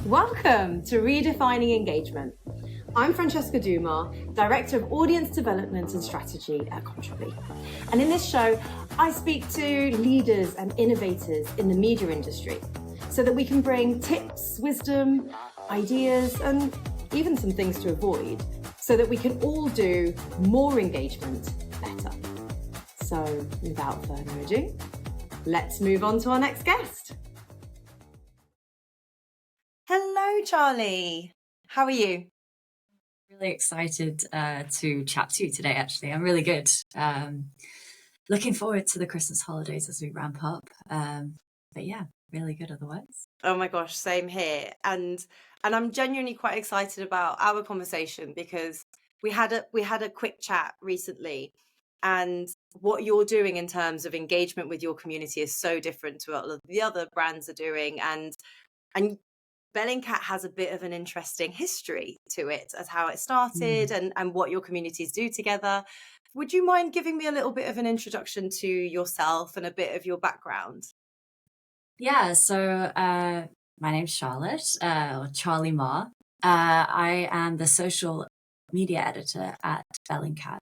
Welcome to Redefining Engagement. I'm Francesca Dumar, Director of Audience Development and Strategy at Contribly. And in this show, I speak to leaders and innovators in the media industry so that we can bring tips, wisdom, ideas, and even some things to avoid so that we can all do more engagement better. So without further ado, let's move on to our next guest. Hello, Charlie. How are you? Really excited to chat to you today, actually. I'm really good. Looking forward to the Christmas holidays as we ramp up. But yeah, really good otherwise. Oh my gosh, same here. And I'm genuinely quite excited about our conversation because we had a quick chat recently, and what you're doing in terms of engagement with your community is so different to what the other brands are doing. And Bellingcat has a bit of an interesting history to it as how it started and what your communities do together. Would you mind giving me a little bit of an introduction to yourself and a bit of your background? Yeah, so my name's Charlotte, or Charlie Maher. I am the social media editor at Bellingcat.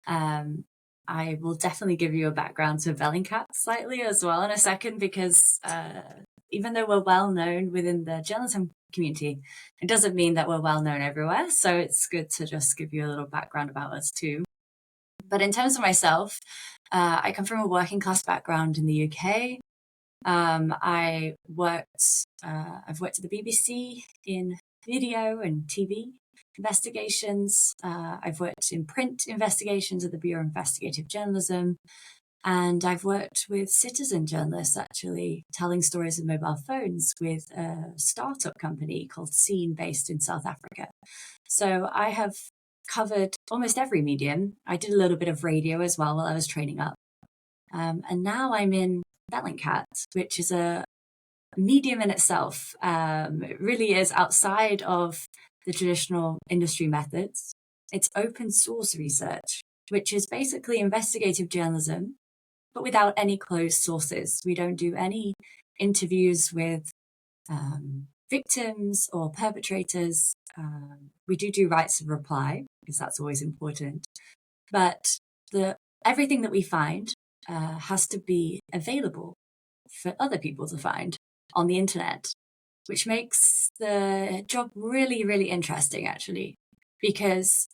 I will definitely give you a background to Bellingcat slightly as well in a second, because even though we're well known within the journalism community, it doesn't mean that we're well known everywhere. So it's good to just give you a little background about us too. But in terms of myself, I come from a working class background in the UK. I've worked at the BBC in video and TV investigations. I've worked in print investigations at the Bureau of Investigative Journalism. And I've worked with citizen journalists, actually, telling stories of mobile phones with a startup company called Scene, based in South Africa. So I have covered almost every medium. I did a little bit of radio as well while I was training up. And now I'm in Bellingcat, which is a medium in itself. It really is outside of the traditional industry methods. It's open source research, which is basically investigative journalism, but without any closed sources. We don't do any interviews with victims or perpetrators. We do rights of reply, because that's always important. But everything that we find has to be available for other people to find on the internet, which makes the job really, really interesting, actually, because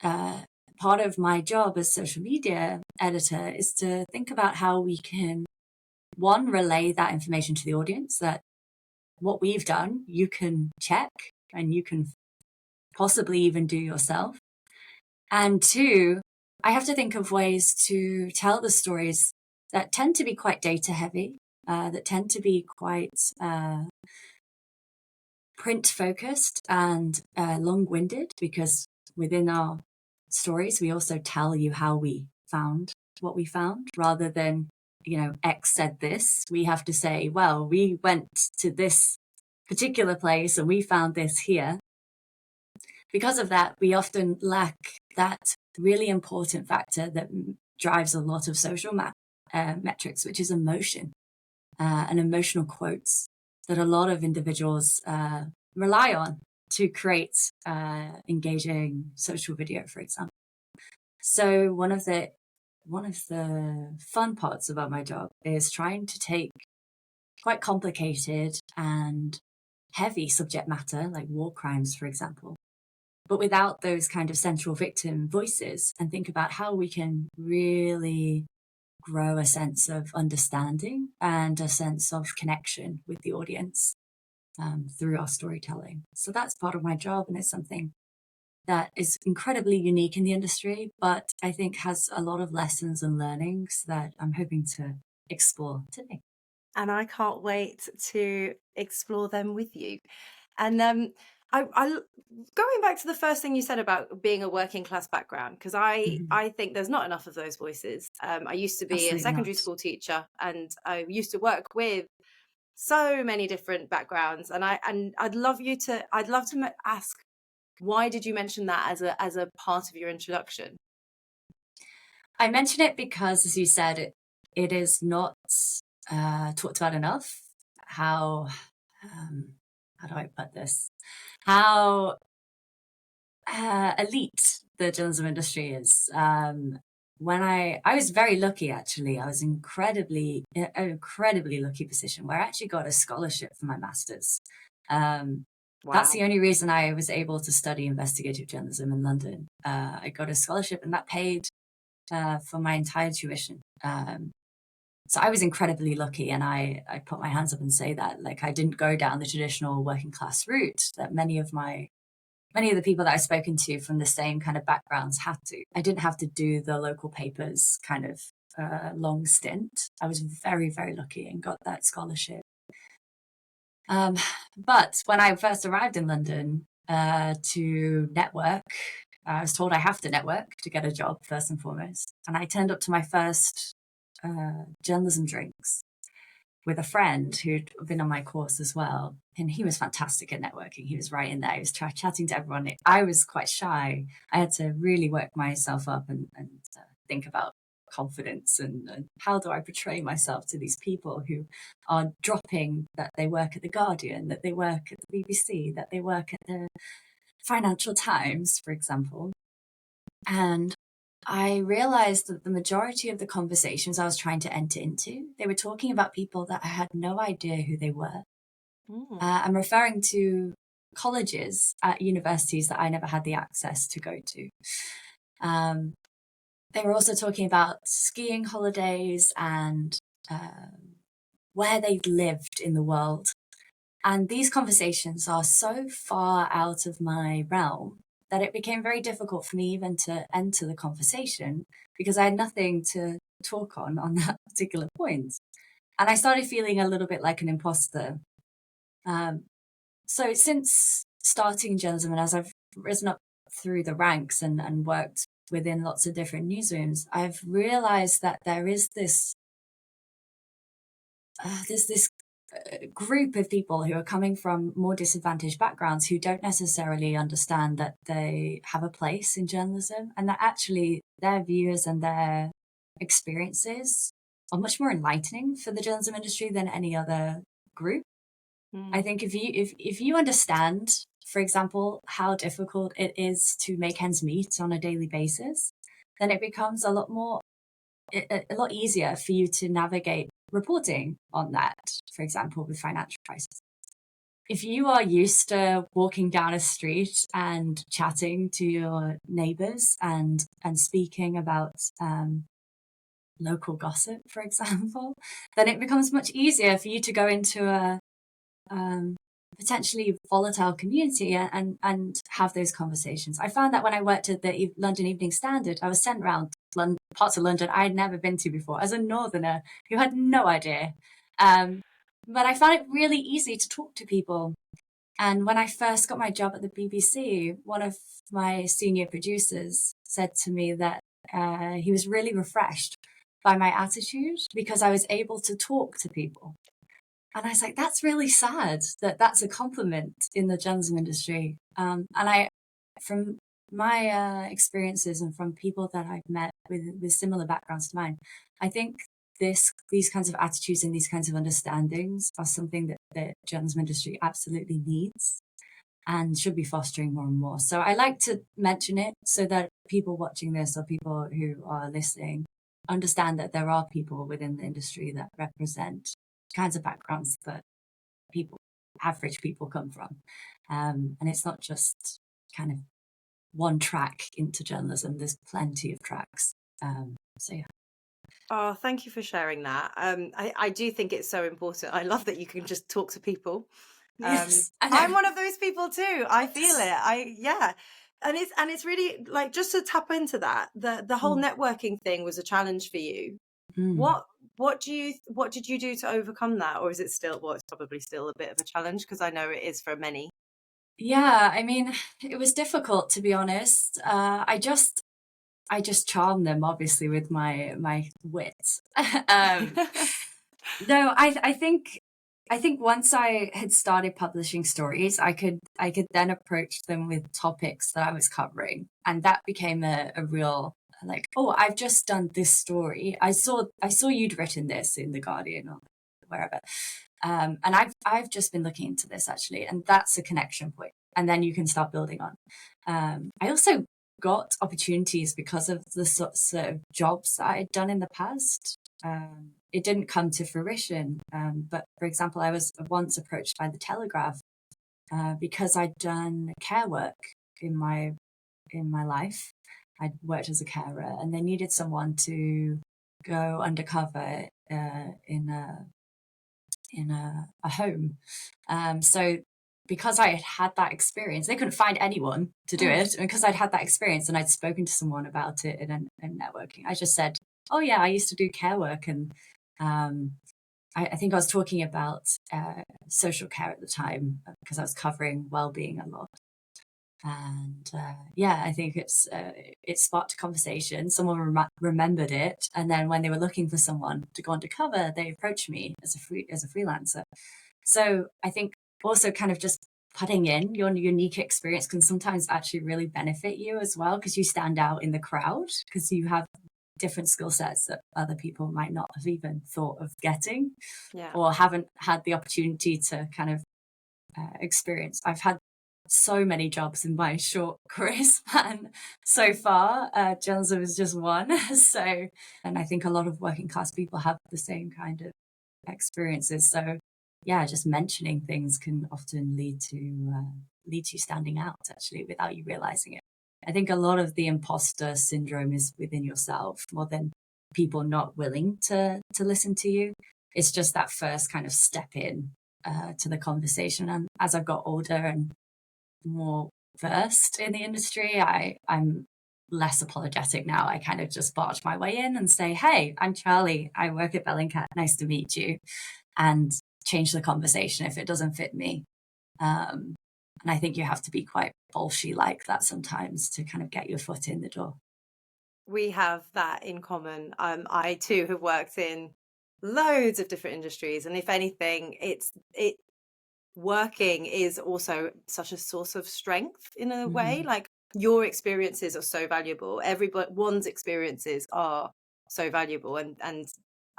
part of my job as social media editor is to think about how we can, one, relay that information to the audience, that what we've done, you can check and you can possibly even do yourself. And two, I have to think of ways to tell the stories that tend to be quite data heavy, that tend to be quite print focused and long-winded, because within our stories, we also tell you how we found what we found, rather than, X said this. We have to say, well, we went to this particular place and we found this here. Because of that, we often lack that really important factor that drives a lot of social metrics, which is emotion and emotional quotes that a lot of individuals rely on to create engaging social video, for example. So one of the fun parts about my job is trying to take quite complicated and heavy subject matter, like war crimes, for example, but without those kind of central victim voices, and think about how we can really grow a sense of understanding and a sense of connection with the audience through our storytelling. So that's part of my job, and it's something that is incredibly unique in the industry, but I think has a lot of lessons and learnings that I'm hoping to explore today. And I can't wait to explore them with you. And I going back to the first thing you said about being a working class background, because I think there's not enough of those voices. I used to be Absolutely a secondary not. school teacher, and I used to work with so many different backgrounds. And I'd love to ask, why did you mention that as a part of your introduction? I mention it because, as you said, it is not talked about enough, how how do I put this? How elite the journalism industry is. When I was very lucky, actually. I was an incredibly lucky position where I actually got a scholarship for my master's. That's the Wow. only reason I was able to study investigative journalism in London. I got a scholarship and that paid for my entire tuition. So I was incredibly lucky, and I put my hands up and say that, like, I didn't go down the traditional working class route that many of the people that I've spoken to from the same kind of backgrounds had to. I didn't have to do the local papers kind of long stint. I was very, very lucky and got that scholarship. But when I first arrived in London to network, I was told I have to network to get a job first and foremost. And I turned up to my first journalism drinks with a friend who'd been on my course as well. And he was fantastic at networking. He was right in there. He was chatting to everyone. I was quite shy. I had to really work myself up and think about confidence and how do I portray myself to these people who are dropping that they work at The Guardian, that they work at the BBC, that they work at the Financial Times, for example. And I realized that the majority of the conversations I was trying to enter into, they were talking about people that I had no idea who they were. I'm referring to colleges at universities that I never had the access to go to. They were also talking about skiing holidays and where they lived in the world. And these conversations are so far out of my realm that it became very difficult for me even to enter the conversation because I had nothing to talk on that particular point. And I started feeling a little bit like an imposter. So since starting journalism and as I've risen up through the ranks and worked within lots of different newsrooms, I've realized that there is this group of people who are coming from more disadvantaged backgrounds who don't necessarily understand that they have a place in journalism and that actually their views and their experiences are much more enlightening for the journalism industry than any other group. I think if you understand, for example, how difficult it is to make ends meet on a daily basis, then it becomes a lot easier for you to navigate reporting on that, for example, with financial crisis. If you are used to walking down a street and chatting to your neighbors and speaking about local gossip, for example, then it becomes much easier for you to go into a potentially volatile community and have those conversations. I found that when I worked at the London Evening Standard, I was sent around parts of London I had never been to before as a northerner who had no idea. But I found it really easy to talk to people. And when I first got my job at the BBC, one of my senior producers said to me that he was really refreshed by my attitude because I was able to talk to people. And I was like, that's really sad that that's a compliment in the journalism industry. And from my experiences and from people that I've met with similar backgrounds to mine, I think these kinds of attitudes and these kinds of understandings are something that the journalism industry absolutely needs and should be fostering more and more. So I like to mention it so that people watching this or people who are listening understand that there are people within the industry that represent kinds of backgrounds that average people come from. And it's not just kind of one track into journalism, there's plenty of tracks. So yeah. Oh, thank you for sharing that. I do think it's so important. I love that you can just talk to people. Yes, I'm one of those people too. I feel it. And it's really like, just to tap into that, the whole networking thing was a challenge for you. What did you do to overcome that? Or is it still, well, it's probably still a bit of a challenge because I know it is for many. Yeah, I mean, it was difficult, to be honest. I just charmed them, obviously, with my wit. No, I think once I had started publishing stories, I could then approach them with topics that I was covering, and that became a real, like, oh, I've just done this story. I saw you'd written this in The Guardian or wherever. And I've just been looking into this actually, and that's a connection point, and then you can start building on. I also got opportunities because of the sorts of jobs that I'd done in the past. It didn't come to fruition, but for example, I was once approached by the Telegraph because I'd done care work in my life. I'd worked as a carer, and they needed someone to go undercover in a home. So because I had had that experience, they couldn't find anyone to do it. And because I'd had that experience and I'd spoken to someone about it in networking, I just said, oh yeah, I used to do care work. And I think I was talking about social care at the time because I was covering well-being a lot. And yeah, I think it sparked a conversation. Someone remembered it, and then when they were looking for someone to go undercover, they approached me as a freelancer. So I think also kind of just putting in your unique experience can sometimes actually really benefit you as well, because you stand out in the crowd because you have different skill sets that other people might not have even thought of getting, or haven't had the opportunity to kind of experience. I've had so many jobs in my short career span so far. Journalism is just one. So, and I think a lot of working class people have the same kind of experiences. So, yeah, just mentioning things can often lead to standing out actually without you realizing it. I think a lot of the imposter syndrome is within yourself more than people not willing to listen to you. It's just that first kind of step in to the conversation. And as I've got older and more versed in the industry, I'm less apologetic now. I kind of just barge my way in and say, hey, I'm Charlie. I work at Bellingcat. Nice to meet you. And change the conversation if it doesn't fit me. And I think you have to be quite bolshy like that sometimes to kind of get your foot in the door. We have that in common. I too have worked in loads of different industries, and if anything, working is also such a source of strength in a way. Like, your experiences are so valuable. Everyone's experiences are so valuable, and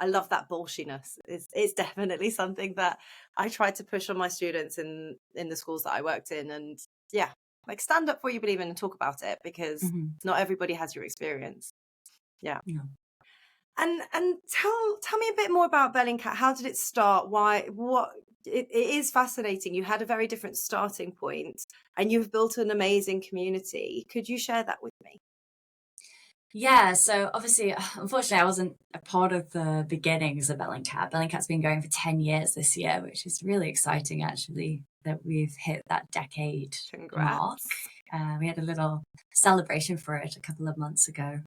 I love that bullshiness. It's definitely something that I try to push on my students in the schools that I worked in. And yeah, like, stand up for what you believe in and talk about it, because not everybody has your experience. Yeah. And tell me a bit more about Bellingcat. How did it start? It is fascinating. You had a very different starting point, and you've built an amazing community. Could you share that with me? Yeah, so obviously, unfortunately, I wasn't a part of the beginnings of Bellingcat. Bellingcat's been going for 10 years this year, which is really exciting, actually, that we've hit that decade mark. Congrats. We had a little celebration for it a couple of months ago,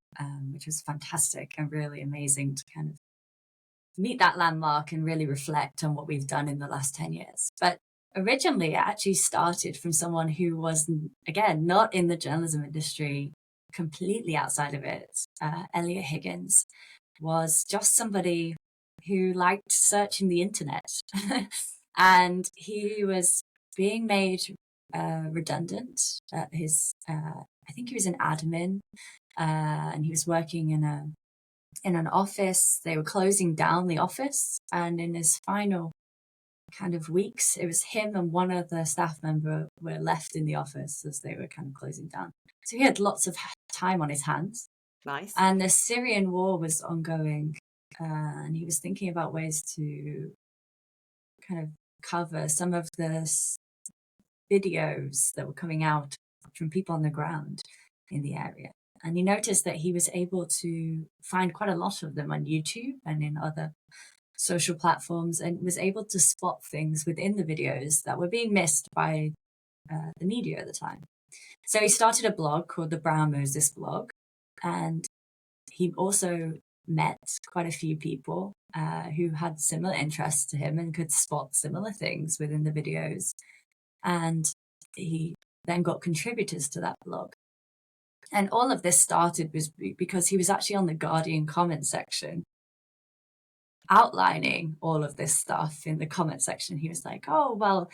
which was fantastic and really amazing to kind of meet that landmark and really reflect on what we've done in the last 10 years. But originally, it actually started from someone who was, again, not in the journalism industry, completely outside of it. Elliot Higgins was just somebody who liked searching the internet. And he was being made redundant at his, I think he was an admin, and he was working in an office. They were closing down the office, and in his final kind of weeks, it was him and one other staff member were left in the office as they were kind of closing down. So he had lots of time on his hands. Nice. And the Syrian war was ongoing, and he was thinking about ways to kind of cover some of the videos that were coming out from people on the ground in the area. And he noticed that he was able to find quite a lot of them on YouTube and in other social platforms, and was able to spot things within the videos that were being missed by the media at the time. So he started a blog called the Brown Moses blog, and he also met quite a few people who had similar interests to him and could spot similar things within the videos. And he then got contributors to that blog. And all of this started because he was actually on the Guardian comment section outlining all of this stuff in the comment section. He was like, oh, well,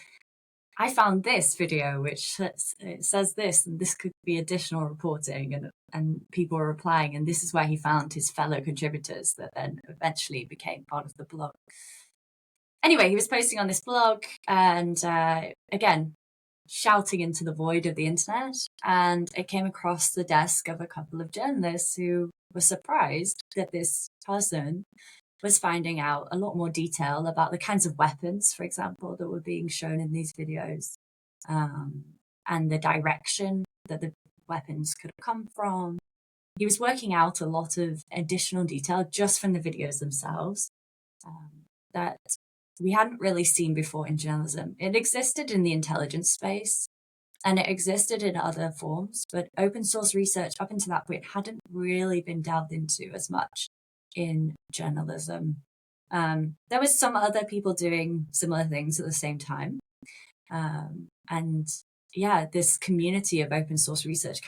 I found this video which it says this, and this could be additional reporting, and people were replying, and this is where he found his fellow contributors that then eventually became part of the blog. anyway, he was posting on this blog and again, shouting into the void of the internet. And it came across the desk of a couple of journalists who were surprised that this person was finding out a lot more detail about the kinds of weapons, for example, that were being shown in these videos, and the direction that the weapons could have come from. He was working out a lot of additional detail just from the videos themselves, that we hadn't really seen before in journalism. It existed in the intelligence space and it existed in other forms, but open source research up until that point hadn't really been delved into as much in journalism. There was some other people doing similar things at the same time. And yeah, this community of open source research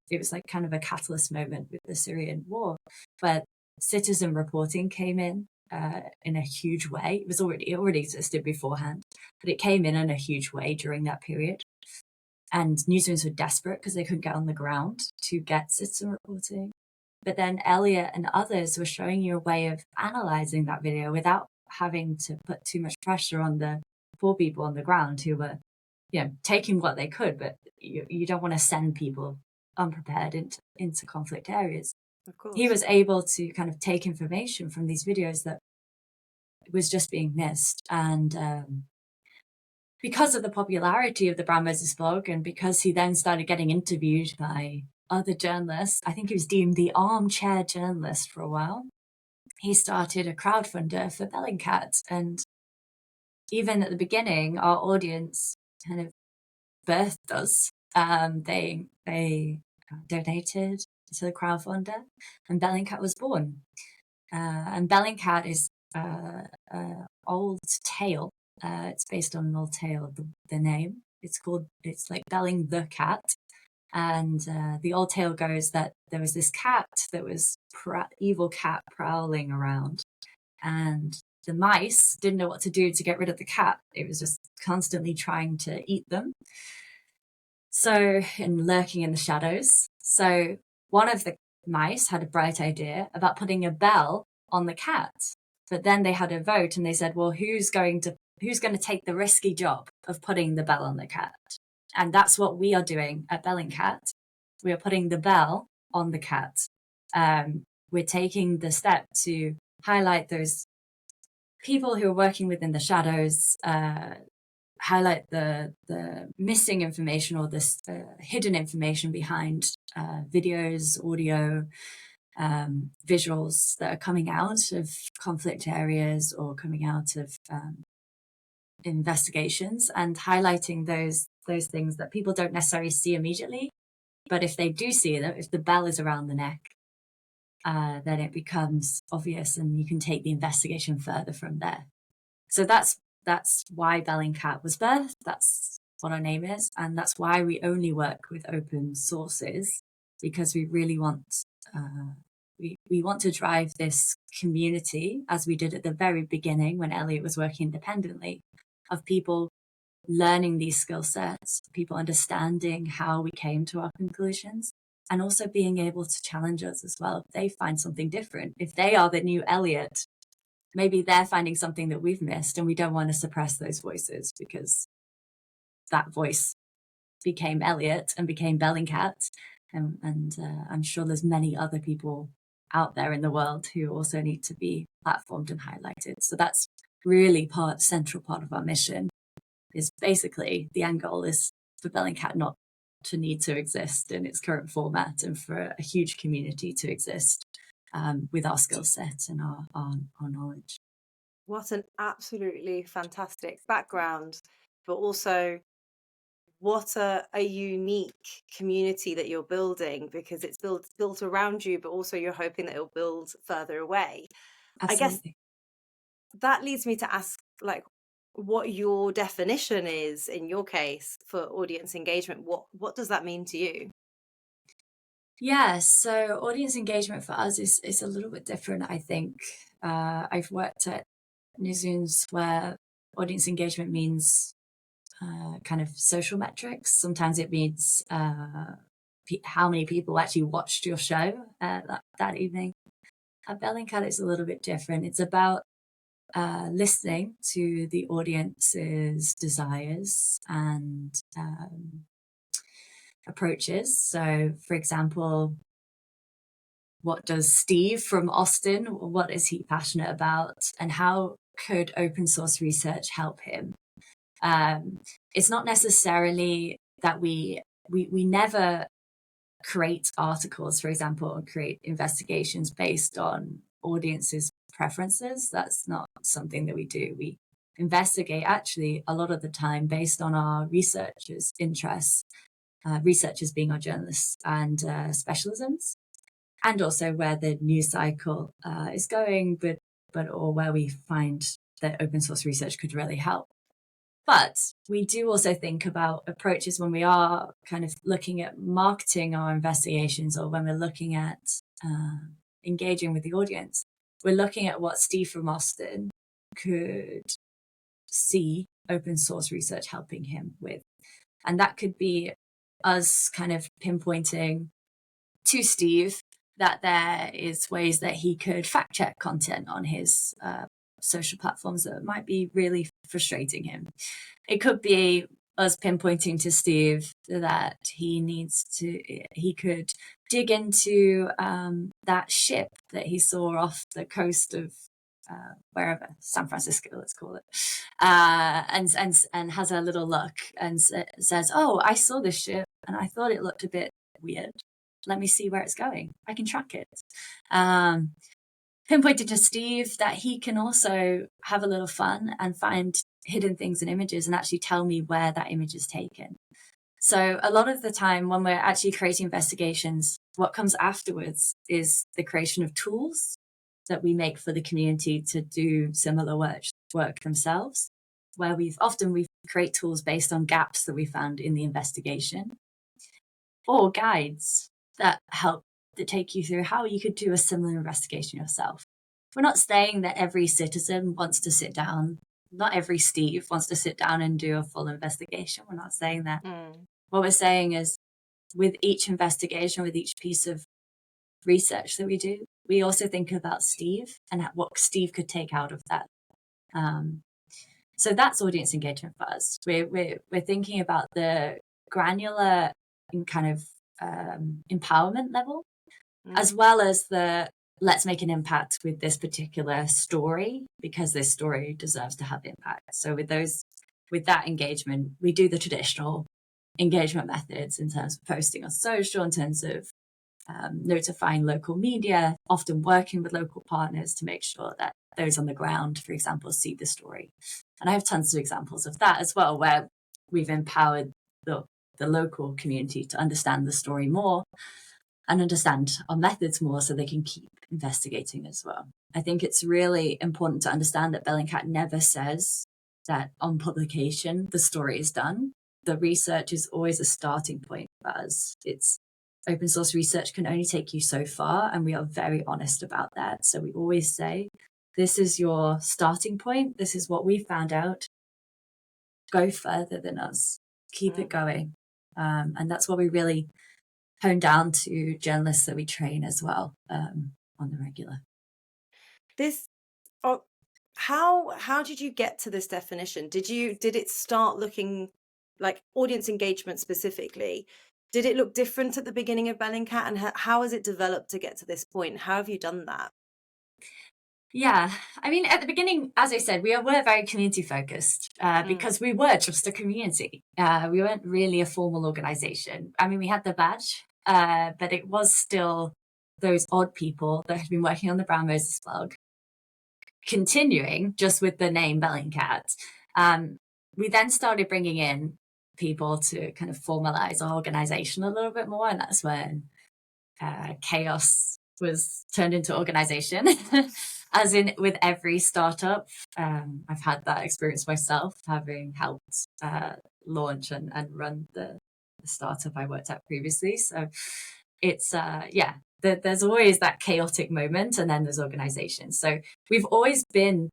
it was like kind of a catalyst moment with the Syrian war, where citizen reporting came in a huge way. It already existed beforehand, but it came in a huge way during that period. And newsrooms were desperate because they couldn't get on the ground to get citizen reporting. But then Elliot and others were showing you a way of analyzing that video without having to put too much pressure on the poor people on the ground who were, taking what they could, but you don't want to send people unprepared into conflict areas. Of course. He was able to kind of take information from these videos that was just being missed. And because of the popularity of the Brown Moses blog, and because he then started getting interviewed by other journalists, I think he was deemed the armchair journalist for a while. He started a crowdfunder for Bellingcat. And even at the beginning, our audience kind of birthed us. They donated to the crowdfunder, and Bellingcat was born. And Bellingcat is old tale. It's based on an old tale, the name. It's like Belling the cat. And the old tale goes that there was this cat that was evil cat prowling around. And the mice didn't know what to do to get rid of the cat. It was just constantly trying to eat them. And lurking in the shadows. So one of the mice had a bright idea about putting a bell on the cat. But then they had a vote and they said, well, who's going to take the risky job of putting the bell on the cat? And that's what we are doing at Bellingcat. We are putting the bell on the cat. We're taking the step to highlight those people who are working within the shadows, highlight the missing information or this hidden information behind videos, audio, visuals that are coming out of conflict areas or coming out of investigations, and highlighting those things that people don't necessarily see immediately. But if they do see them, if the bell is around the neck, then it becomes obvious and you can take the investigation further from there. So that's why Bellingcat was birthed. That's what our name is. And that's why we only work with open sources, because we really want, we want to drive this community, as we did at the very beginning when Elliot was working independently, of people learning these skill sets, people understanding how we came to our conclusions, and also being able to challenge us as well. If they find something different, if they are the new Elliot, maybe they're finding something that we've missed, and we don't want to suppress those voices because that voice became Elliot and became Bellingcat. And I'm sure there's many other people out there in the world who also need to be platformed and highlighted. So that's really central part of our mission, is basically the end goal is for Bellingcat not to need to exist in its current format, and for a huge community to exist with our skill set and our knowledge. What an absolutely fantastic background, but also what a unique community that you're building, because it's built around you, but also you're hoping that it'll build further away. Absolutely. I guess that leads me to ask, like, what your definition is in your case for audience engagement. What does that mean to you? Yeah, so audience engagement for us is a little bit different, I think. I've worked at newsrooms where audience engagement means kind of social metrics. Sometimes it means how many people actually watched your show that evening. At Bellingcat, it's a little bit different. It's about listening to the audience's desires and approaches. So, for example, what does Steve from Austin, what is he passionate about, and how could open source research help him? It's not necessarily that we never create articles, for example, or create investigations based on audiences' preferences. That's not something that we do. We investigate actually a lot of the time based on our researchers' interests, researchers being our journalists and specialisms, and also where the news cycle is going, but or where we find that open source research could really help. But we do also think about approaches when we are kind of looking at marketing our investigations, or when we're looking at engaging with the audience. We're looking at what Steve from Austin could see open source research helping him with. And that could be us kind of pinpointing to Steve that there is ways that he could fact check content on his social platforms that might be really frustrating him. It could be us pinpointing to Steve that he could dig into that ship that he saw off the coast of wherever, San Francisco, let's call it, and has a little look and says, "Oh, I saw this ship and I thought it looked a bit weird. Let me see where it's going. I can track it." Pinpointed to Steve that he can also have a little fun and find hidden things in images and actually tell me where that image is taken. So a lot of the time when we're actually creating investigations, what comes afterwards is the creation of tools that we make for the community to do similar work themselves, where we create tools based on gaps that we found in the investigation, or guides that take you through how you could do a similar investigation yourself. We're not saying that every citizen wants to sit down, not every Steve wants to sit down and do a full investigation. We're not saying that. What we're saying is, with each investigation, with each piece of research that we do, we also think about Steve and what Steve could take out of that. So that's audience engagement for us. We're thinking about the granular kind of empowerment level, as well as the let's make an impact with this particular story because this story deserves to have impact. So with that engagement, we do the traditional engagement methods in terms of posting on social, in terms of notifying local media, often working with local partners to make sure that those on the ground, for example, see the story. And I have tons of examples of that as well, where we've empowered the local community to understand the story more and understand our methods more so they can keep investigating as well. I think it's really important to understand that Bellingcat never says that on publication the story is done. The research is always a starting point for us. It's open source research can only take you so far, and we are very honest about that. So we always say, this is your starting point. This is what we found out. Go further than us. Keep it going. And that's what we really hone down to journalists that we train as well on the regular. How did you get to this definition? Did it start looking like audience engagement specifically? Did it look different at the beginning of Bellingcat, and how has it developed to get to this point? How have you done that? Yeah, I mean, at the beginning, as I said, we were very community focused because we were just a community. We weren't really a formal organization. I mean, we had the badge, but it was still those odd people that had been working on the Brown Moses blog, continuing just with the name Bellingcat. We then started bringing in people to kind of formalize our organization a little bit more, and that's when chaos was turned into organization. As in with every startup, I've had that experience myself, having helped launch and run the startup I worked at previously. So it's there's always that chaotic moment, and then there's organization. So we've always been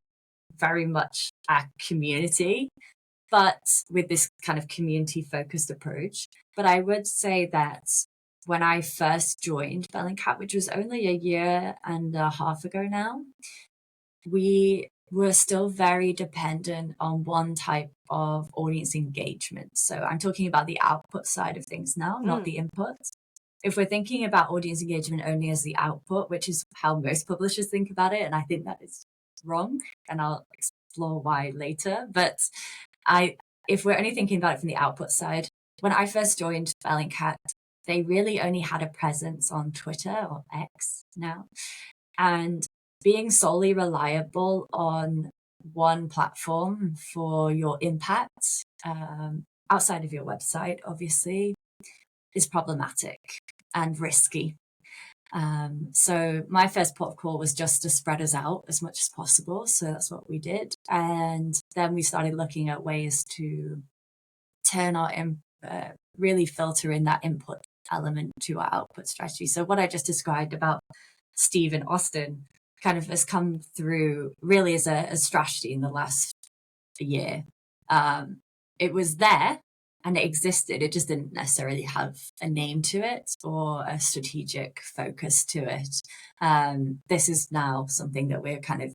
very much a community, but with this kind of community focused approach. But I would say that when I first joined Bellingcat, which was only a year and a half ago now, we we're still very dependent on one type of audience engagement. So I'm talking about the output side of things now, not the input. If we're thinking about audience engagement only as the output, which is how most publishers think about it, and I think that is wrong, and I'll explore why later. But if we're only thinking about it from the output side, when I first joined Bellingcat, they really only had a presence on Twitter, or X now. And being solely reliable on one platform for your impact, outside of your website, obviously, is problematic and risky. So my first port of call was just to spread us out as much as possible. So that's what we did. And then we started looking at ways to turn our really filter in that input element to our output strategy. So what I just described about Steve and Austin kind of has come through really as a strategy in the last year. It was there and it existed. It just didn't necessarily have a name to it or a strategic focus to it. This is now something that we're kind of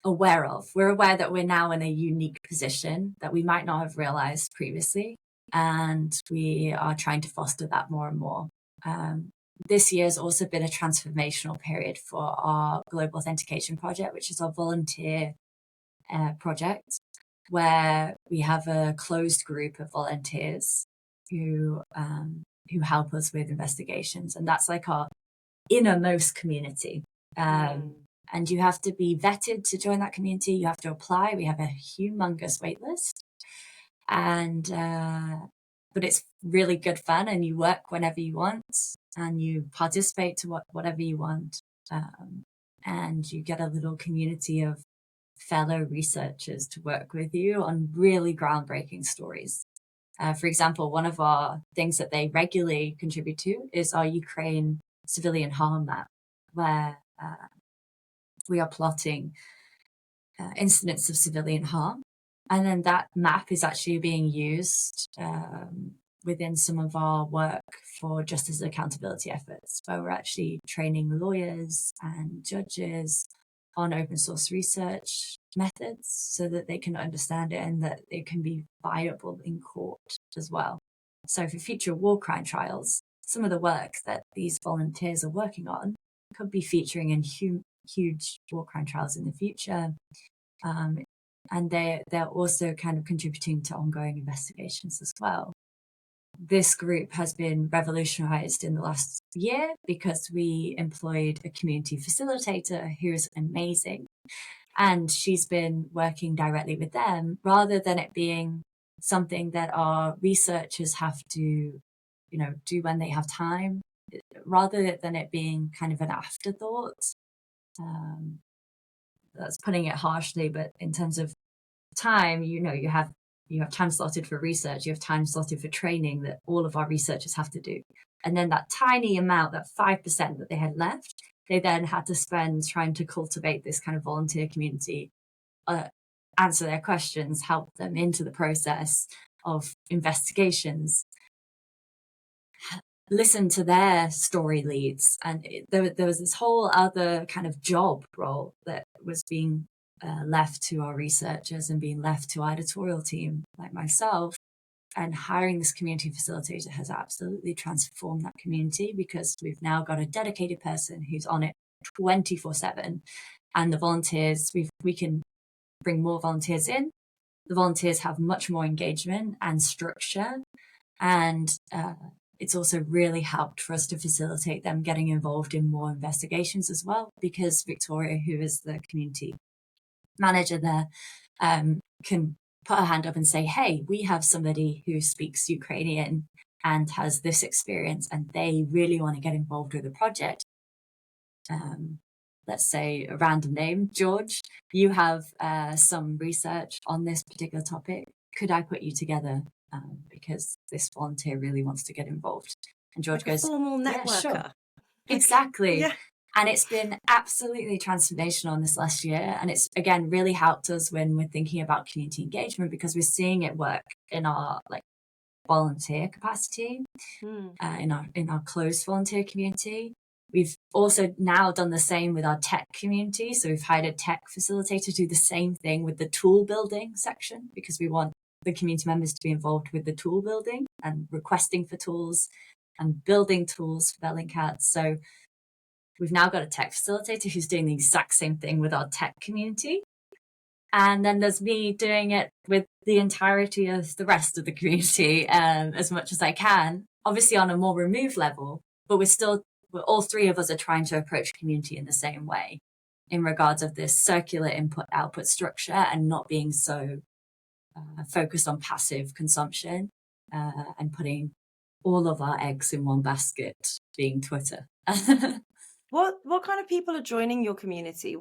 aware of. We're aware that we're now in a unique position that we might not have realized previously. And we are trying to foster that more and more. This year has also been a transformational period for our Global Authentication Project, which is our volunteer project, where we have a closed group of volunteers who help us with investigations. And that's like our innermost community. And you have to be vetted to join that community. You have to apply. We have a humongous wait list. And but it's really good fun, and you work whenever you want, and you participate to whatever you want, and you get a little community of fellow researchers to work with you on really groundbreaking stories. For example, one of our things that they regularly contribute to is our Ukraine civilian harm map, where we are plotting incidents of civilian harm. And then that map is actually being used within some of our work for justice and accountability efforts, where we're actually training lawyers and judges on open source research methods so that they can understand it and that it can be viable in court as well. So for future war crime trials, some of the work that these volunteers are working on could be featuring in huge war crime trials in the future. And they're also kind of contributing to ongoing investigations as well. This group has been revolutionized in the last year because we employed a community facilitator who is amazing. And she's been working directly with them rather than it being something that our researchers have to, do when they have time, rather than it being kind of an afterthought. That's putting it harshly, but in terms of time, you have time slotted for research, you have time slotted for training that all of our researchers have to do. And then that tiny amount, that 5% that they had left, they then had to spend trying to cultivate this kind of volunteer community, answer their questions, help them into the process of investigations, listen to their story leads. And there was this whole other kind of job role that was being left to our researchers and being left to our editorial team like myself. And hiring this community facilitator has absolutely transformed that community because we've now got a dedicated person who's on it 24/7. And the volunteers, we can bring more volunteers in. The volunteers have much more engagement and structure. And it's also really helped for us to facilitate them getting involved in more investigations as well, because Victoria, who is the community manager there, can put her hand up and say, hey, we have somebody who speaks Ukrainian and has this experience and they really want to get involved with the project. Let's say a random name, George, you have some research on this particular topic. Could I put you together? Because this volunteer really wants to get involved. And George like goes, a formal networker. Yeah, sure. Exactly. Yeah. And it's been absolutely transformational in this last year. And it's, again, really helped us when we're thinking about community engagement because we're seeing it work in our volunteer capacity, in our closed volunteer community. We've also now done the same with our tech community. So we've hired a tech facilitator to do the same thing with the tool building section, because we want the community members to be involved with the tool building and requesting for tools and building tools for Bellingcat. So we've now got a tech facilitator who's doing the exact same thing with our tech community. And then there's me doing it with the entirety of the rest of the community, as much as I can, obviously on a more removed level, but all three of us are trying to approach community in the same way in regards of this circular input output structure, and not being so focused on passive consumption, and putting all of our eggs in one basket, being Twitter. What kind of people are joining your community?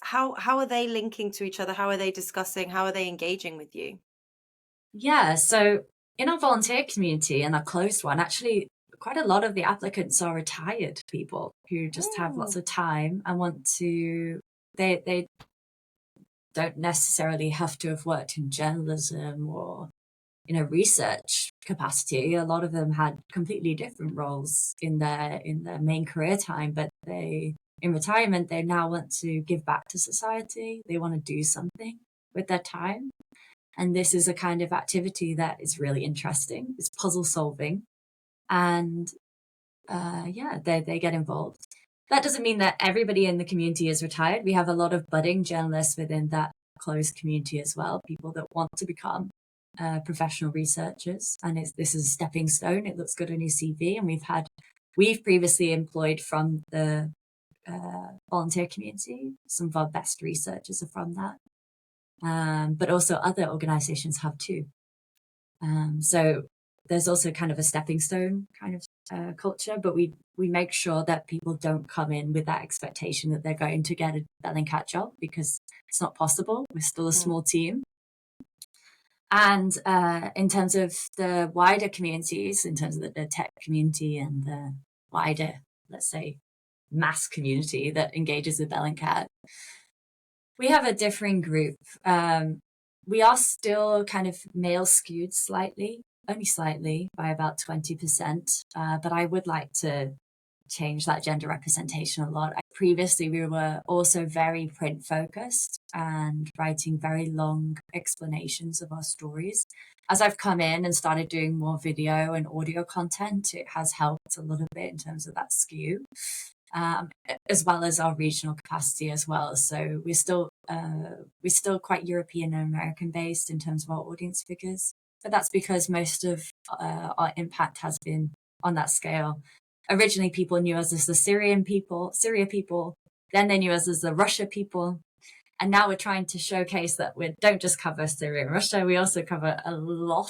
How are they linking to each other? How are they discussing? How are they engaging with you? Yeah, so in our volunteer community and our closed one, actually quite a lot of the applicants are retired people who just have lots of time and they don't necessarily have to have worked in journalism or in a research capacity. A lot of them had completely different roles in their main career time, but in retirement, they now want to give back to society. They want to do something with their time. And this is a kind of activity that is really interesting. It's puzzle solving. And they get involved. That doesn't mean that everybody in the community is retired. We have a lot of budding journalists within that closed community as well, people that want to become professional researchers. And this is a stepping stone. It looks good on your CV. And we've previously employed from the volunteer community. Some of our best researchers are from that. But also other organizations have too. So there's also kind of a stepping stone kind of culture, but we make sure that people don't come in with that expectation that they're going to get a Bellingcat job, because it's not possible. We're still a small team. And in terms of the wider communities, in terms of the tech community and the wider, let's say, mass community that engages with Bellingcat, we have a differing group. We are still kind of male skewed slightly, only slightly, by about 20%. But I would like to change that gender representation a lot. Previously, we were also very print focused and writing very long explanations of our stories. As I've come in and started doing more video and audio content, it has helped a little bit in terms of that skew. As well as our regional capacity as well. So we're still quite European and American based in terms of our audience figures, but that's because most of our impact has been on that scale. Originally, people knew us as the Syria people, then they knew us as the Russia people. And now we're trying to showcase that we don't just cover Syria and Russia, we also cover a lot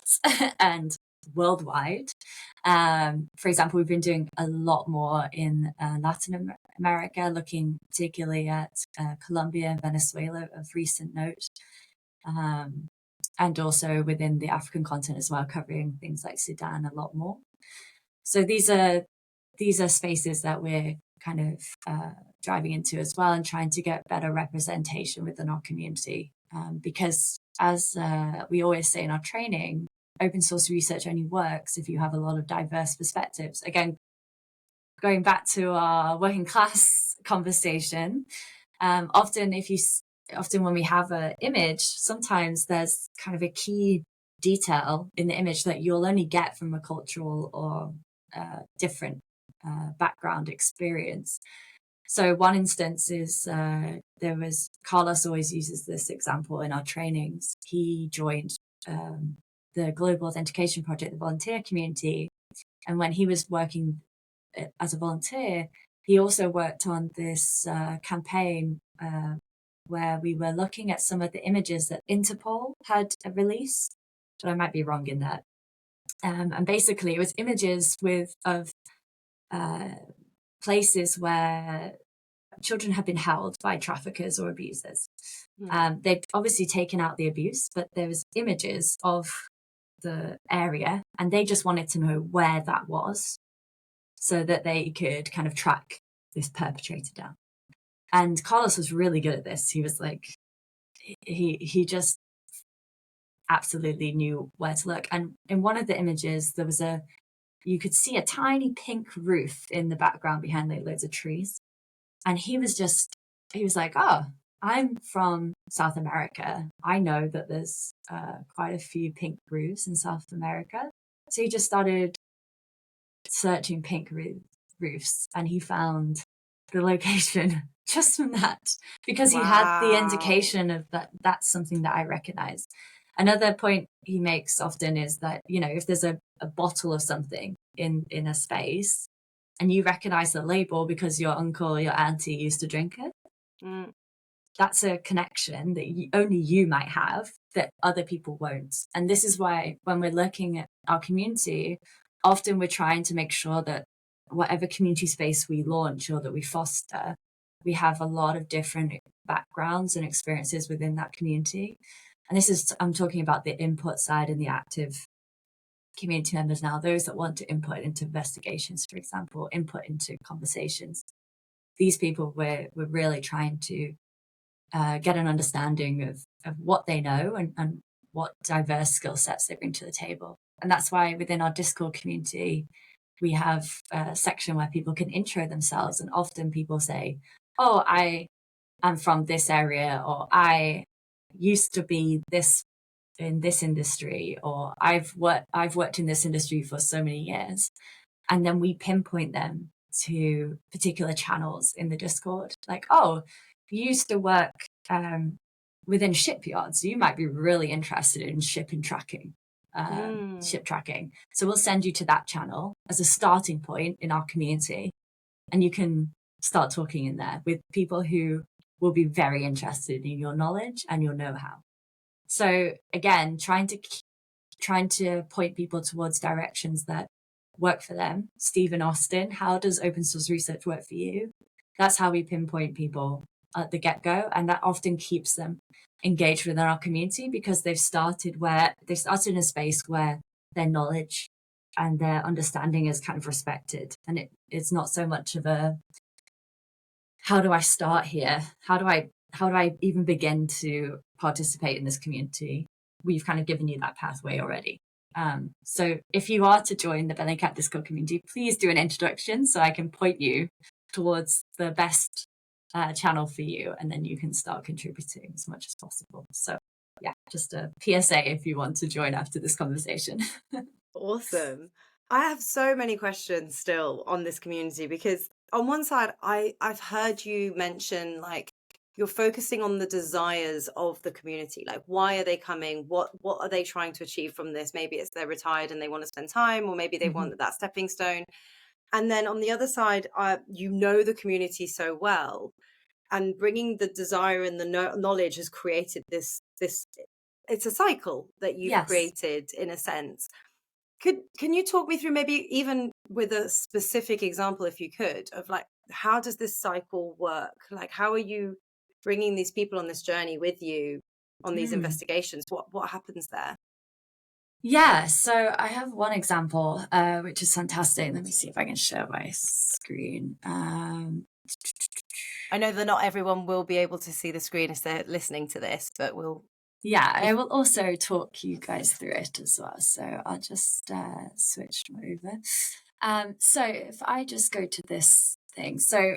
and worldwide. For example, we've been doing a lot more in Latin America, looking particularly at Colombia and Venezuela of recent note, and also within the African continent as well, covering things like Sudan a lot more. So these are spaces that we're kind of driving into as well, and trying to get better representation within our community. Because as we always say in our training, open source research only works if you have a lot of diverse perspectives. Again, going back to our working class conversation, often when we have an image, sometimes there's kind of a key detail in the image that you'll only get from a cultural or different background experience. So one instance is Carlos always uses this example in our trainings. He joined the Global Authentication Project, the volunteer community. And when he was working as a volunteer, he also worked on this campaign where we were looking at some of the images that Interpol had released, but I might be wrong in that. And basically it was images of places where children have been held by traffickers or abusers. They've obviously taken out the abuse, but there was images of the area, and they just wanted to know where that was so that they could kind of track this perpetrator down. And Carlos was really good at this. He was like, he just absolutely knew where to look. And in one of the images, there was a you could see a tiny pink roof in the background behind like loads of trees. And he was like, oh, I'm from South America. I know that there's quite a few pink roofs in South America. So he just started searching pink roofs, and he found the location just from that, because he had the indication of that's something that I recognize. Another point he makes often is that, if there's a bottle of something in a space and you recognize the label because your uncle or your auntie used to drink it, that's a connection that only you might have that other people won't. And this is why when we're looking at our community, often we're trying to make sure that whatever community space we launch or that we foster, we have a lot of different backgrounds and experiences within that community. And I'm talking about the input side and the active community members now, those that want to input into investigations, for example, input into conversations. These people, we're really trying to get an understanding of what they know and what diverse skill sets they bring to the table. And that's why within our Discord community, we have a section where people can intro themselves. And often people say, oh, I am from this area, or I used to be this in this industry, or I've worked in this industry for so many years. And then we pinpoint them to particular channels in the Discord. Like, oh, you used to work within shipyards, so you might be really interested in ship tracking. So we'll send you to that channel as a starting point in our community, and you can start talking in there with people who will be very interested in your knowledge and your know-how. So again, trying to point people towards directions that work for them. Stephen Austin, how does open source research work for you? That's how we pinpoint people at the get-go, and that often keeps them engaged within our community because they've started in a space where their knowledge and their understanding is kind of respected, and it's not so much of a how do I start here? How do I even begin to participate in this community? We've kind of given you that pathway already. So if you are to join the Bellingcat Discord community, please do an introduction so I can point you towards the best channel for you, and then you can start contributing as much as possible. So yeah, just a PSA if you want to join after this conversation. Awesome. I have so many questions still on this community, because on one side, I've heard you mention like you're focusing on the desires of the community. Like, why are they coming? What are they trying to achieve from this? Maybe it's they're retired and they want to spend time, or maybe they want that stepping stone. And then on the other side, you know the community so well, and bringing the desire and the knowledge has created this. It's a cycle that you've created in a sense. Can you talk me through, maybe even with a specific example, if you could, of like, how does this cycle work? Like, how are you bringing these people on this journey with you on these investigations? What happens there? Yeah, so I have one example, which is fantastic. Let me see if I can share my screen. I know that not everyone will be able to see the screen if they're listening to this, but I will also talk you guys through it as well. So I'll just switch over. So if I just go to this thing. So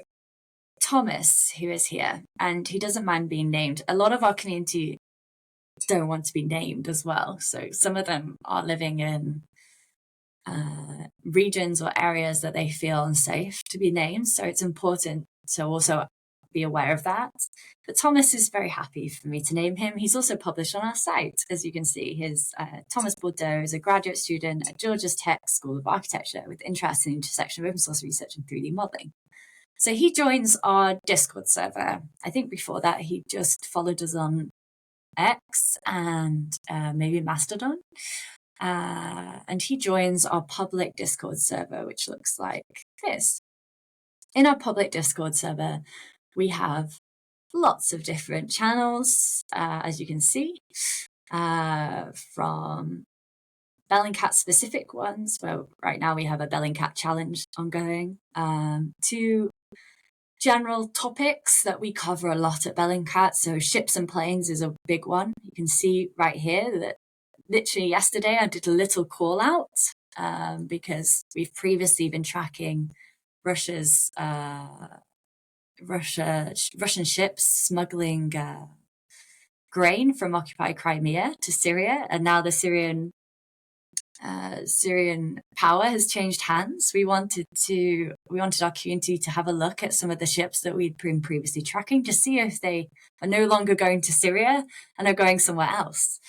Thomas, who is here, and he doesn't mind being named. A lot of our community don't want to be named as well. So some of them are living in regions or areas that they feel unsafe to be named. So it's important to also be aware of that. But Thomas is very happy for me to name him. He's also published on our site, as you can see. His Thomas Bordeaux is a graduate student at Georgia Tech School of Architecture with interest in the intersection of open source research and 3D modeling. So he joins our Discord server. I think before that, he just followed us on X and maybe Mastodon. And he joins our public Discord server, which looks like this. In our public Discord server, we have lots of different channels, as you can see, from Bellingcat specific ones, where right now we have a Bellingcat challenge ongoing, to general topics that we cover a lot at Bellingcat. So ships and planes is a big one. You can see right here that literally yesterday I did a little call out because we've previously been tracking Russian ships smuggling grain from occupied Crimea to Syria, and now the Syrian power has changed hands. We wanted our community to have a look at some of the ships that we'd been previously tracking to see if they are no longer going to Syria and are going somewhere else.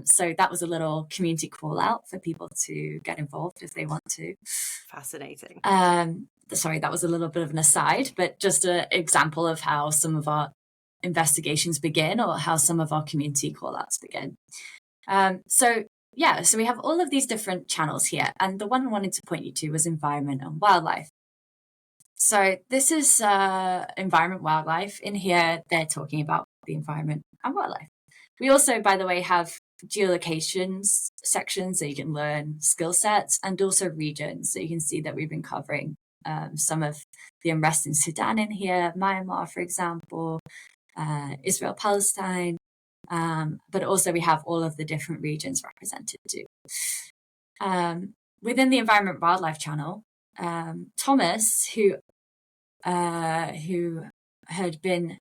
So that was a little community call out for people to get involved if they want to. Fascinating. Sorry, that was a little bit of an aside, but just an example of how some of our investigations begin, or how some of our community call outs begin. So we have all of these different channels here, and the one I wanted to point you to was environment and wildlife. So this is environment wildlife. In here, they're talking about the environment and wildlife. We also, by the way, have geolocations sections so you can learn skill sets, and also regions. So you can see that we've been covering some of the unrest in Sudan in here, Myanmar, for example, Israel, Palestine, but also we have all of the different regions represented too. Within the environment wildlife channel, Thomas, who had been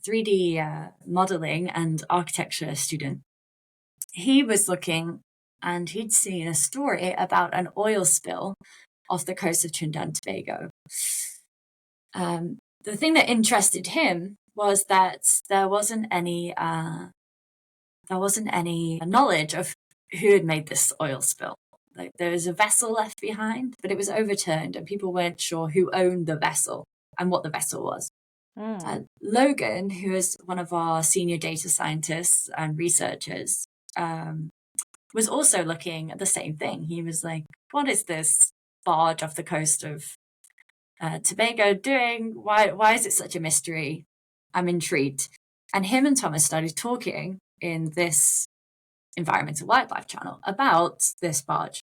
3D modeling and architecture student, he was looking and he'd seen a story about an oil spill off the coast of Trinidad and Tobago. The thing that interested him was that there wasn't any knowledge of who had made this oil spill. Like, there was a vessel left behind, but it was overturned, and people weren't sure who owned the vessel and what the vessel was. Logan, who is one of our senior data scientists and researchers, was also looking at the same thing. He was like, what is this barge off the coast of Tobago doing? Why is it such a mystery? I'm intrigued. And him and Thomas started talking in this environmental wildlife channel about this barge.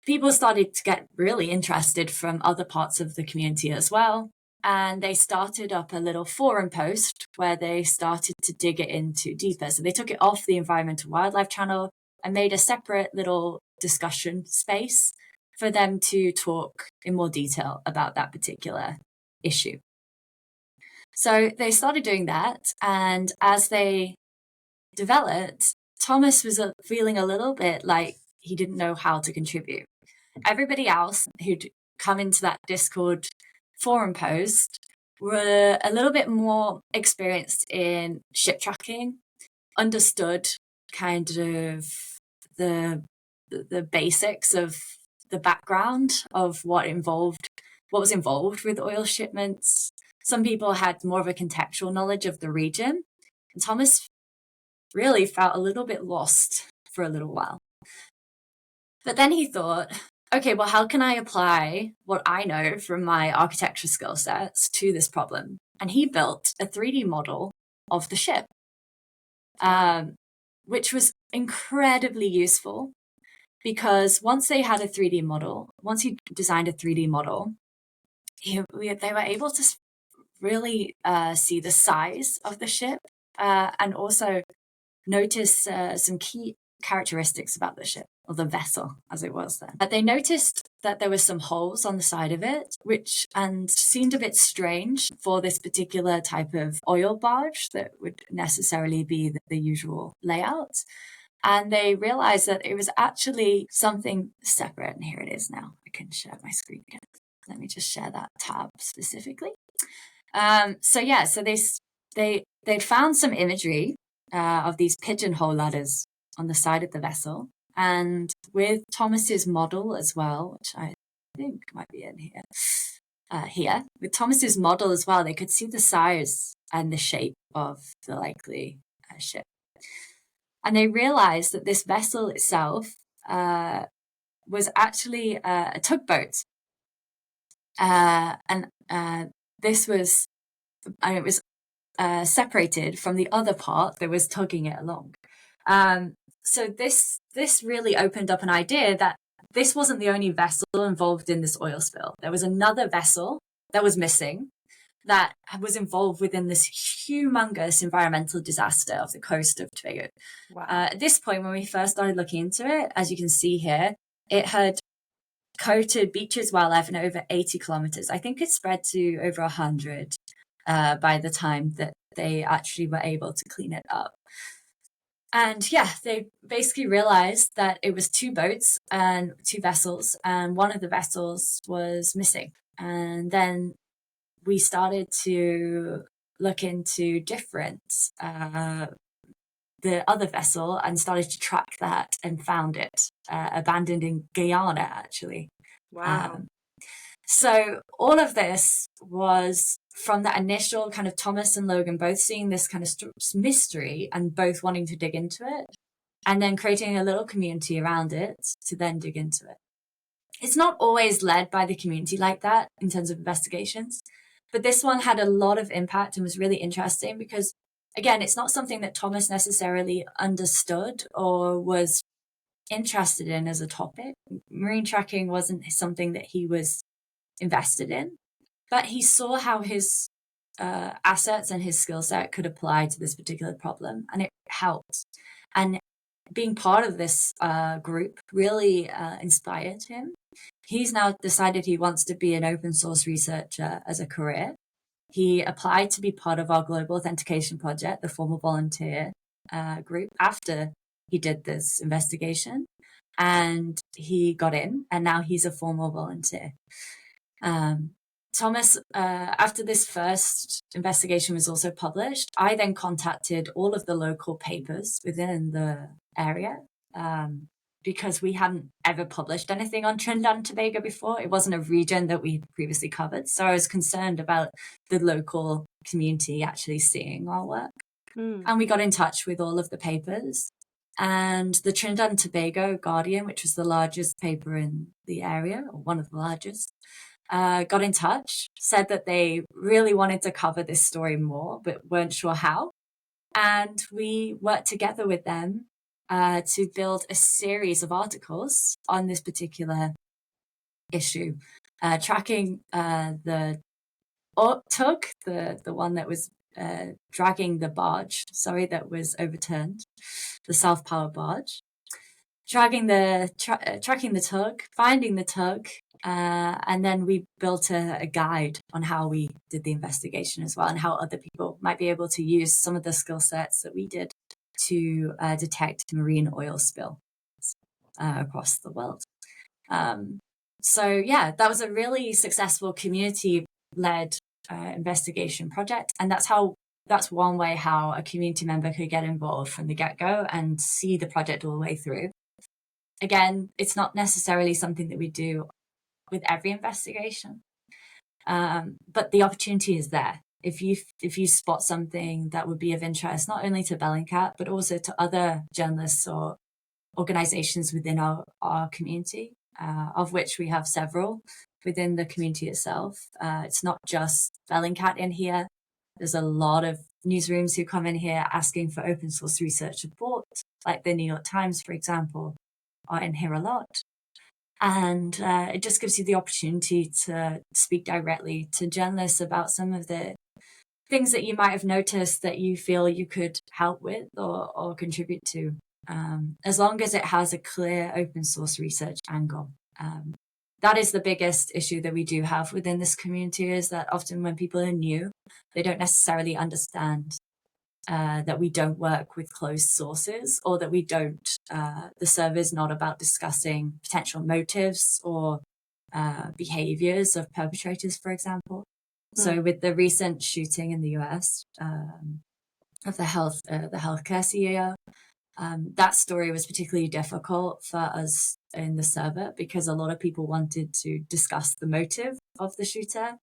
People started to get really interested from other parts of the community as well. And they started up a little forum post where they started to dig it into deeper. So they took it off the environmental wildlife channel and made a separate little discussion space for them to talk in more detail about that particular issue. So they started doing that. And as they developed, Thomas was feeling a little bit like he didn't know how to contribute. Everybody else who'd come into that Discord forum post were a little bit more experienced in ship tracking, understood kind of the basics of the background of what was involved with oil shipments. Some people had more of a contextual knowledge of the region, and Thomas really felt a little bit lost for a little while. But then he thought, okay, well, how can I apply what I know from my architecture skill sets to this problem? And he built a 3D model of the ship, which was incredibly useful, because once he designed a 3D model, they were able to really see the size of the ship and also notice some key characteristics about the ship, or the vessel as it was then. But they noticed that there were some holes on the side of it, which seemed a bit strange for this particular type of oil barge that would necessarily be the usual layout. And they realized that it was actually something separate. And here it is now. I can share my screen again. Let me just share that tab specifically. So they'd found some imagery of these pigeonhole ladders on the side of the vessel. And with Thomas's model as well, which I think might be in here, with Thomas's model as well, they could see the size and the shape of the likely ship. And they realized that this vessel itself was actually a tugboat. This was, and it was separated from the other part that was tugging it along. So this really opened up an idea that this wasn't the only vessel involved in this oil spill. There was another vessel that was missing, that was involved within this humongous environmental disaster off the coast of Tobago. Wow. At this point, when we first started looking into it, as you can see here, it had coated beaches wildlife in over 80 kilometers. I think it spread to over 100 by the time that they actually were able to clean it up. And yeah, they basically realized that it was two boats and two vessels, and one of the vessels was missing. And then we started to look into the other vessel, and started to track that and found it abandoned in Guyana, actually. Wow. So all of this was from that initial kind of Thomas and Logan both seeing this kind of mystery and both wanting to dig into it, and then creating a little community around it to then dig into it. It's not always led by the community like that in terms of investigations, but this one had a lot of impact and was really interesting because, again, it's not something that Thomas necessarily understood or was interested in as a topic. Marine tracking wasn't something that he was invested in, but he saw how his assets and his skill set could apply to this particular problem, and it helped. And being part of this group really inspired him. He's now decided he wants to be an open source researcher as a career. He applied to be part of our global authentication project, the formal volunteer group, after he did this investigation, and he got in, and now he's a formal volunteer. Thomas, after this first investigation was also published, I then contacted all of the local papers within the area because we hadn't ever published anything on Trinidad and Tobago before. It wasn't a region that we previously covered. So I was concerned about the local community actually seeing our work. And we got in touch with all of the papers. And the Trinidad and Tobago Guardian, which was the largest paper in the area, or one of the largest, got in touch, said that they really wanted to cover this story more, but weren't sure how. And we worked together with them to build a series of articles on this particular issue, tracking the tug, the one that was dragging the barge, that was overturned, the self-power barge, tracking the tug, finding the tug, and then we built a guide on how we did the investigation as well, and how other people might be able to use some of the skill sets that we did to detect marine oil spill across the world. So yeah, that was a really successful community-led investigation project, and that's one way how a community member could get involved from the get-go and see the project all the way through. Again, it's not necessarily something that we do with every investigation, but the opportunity is there. If you spot something that would be of interest, not only to Bellingcat, but also to other journalists or organizations within our community, of which we have several within the community itself. It's not just Bellingcat in here. There's a lot of newsrooms who come in here asking for open source research support, like the New York Times, for example, are in here a lot. And it just gives you the opportunity to speak directly to journalists about some of the things that you might have noticed that you feel you could help with or contribute to, as long as it has a clear open source research angle. That is the biggest issue that we do have within this community, is that often when people are new, they don't necessarily understand that we don't work with closed sources, or that we don't, the server is not about discussing potential motives or behaviors of perpetrators, for example. So with the recent shooting in the US of the healthcare CEO, that story was particularly difficult for us in the server because a lot of people wanted to discuss the motive of the shooter.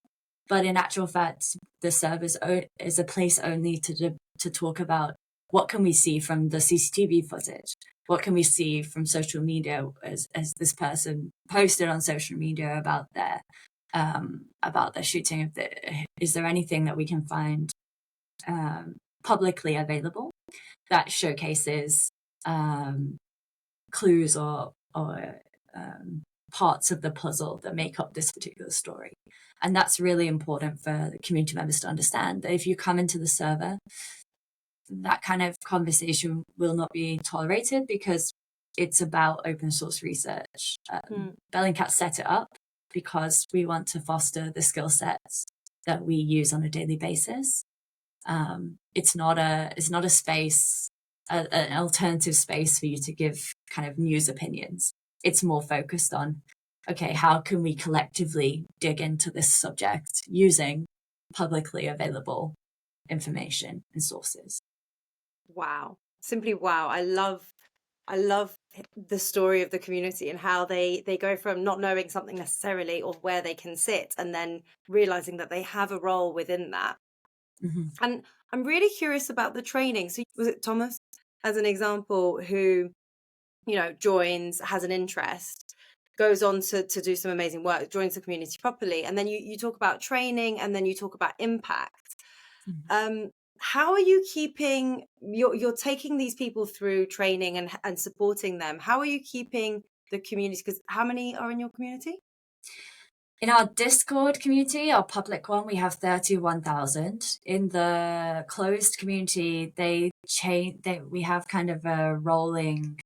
But in actual fact, the server is a place only to talk about what can we see from the CCTV footage, what can we see from social media as this person posted on social media about their shooting. Is there anything that we can find publicly available that showcases clues or parts of the puzzle that make up this particular story. And that's really important for the community members to understand, that if you come into the server, that kind of conversation will not be tolerated because it's about open source research. Bellingcat set it up because we want to foster the skill sets that we use on a daily basis. It's not a space, an alternative space for you to give kind of news opinions. It's more focused on, okay, how can we collectively dig into this subject using publicly available information and sources. Wow. Simply wow. I love the story of the community and how they go from not knowing something necessarily or where they can sit and then realizing that they have a role within that. And I'm really curious about the training. So was it Thomas, as an example, who, joins, has an interest, goes on to do some amazing work, joins the community properly. And then you talk about training, and then you talk about impact. How are you keeping, you're taking these people through training and supporting them. How are you keeping the community? Because how many are in your community? In our Discord community, our public one, we have 31,000. In the closed community, we have kind of a rolling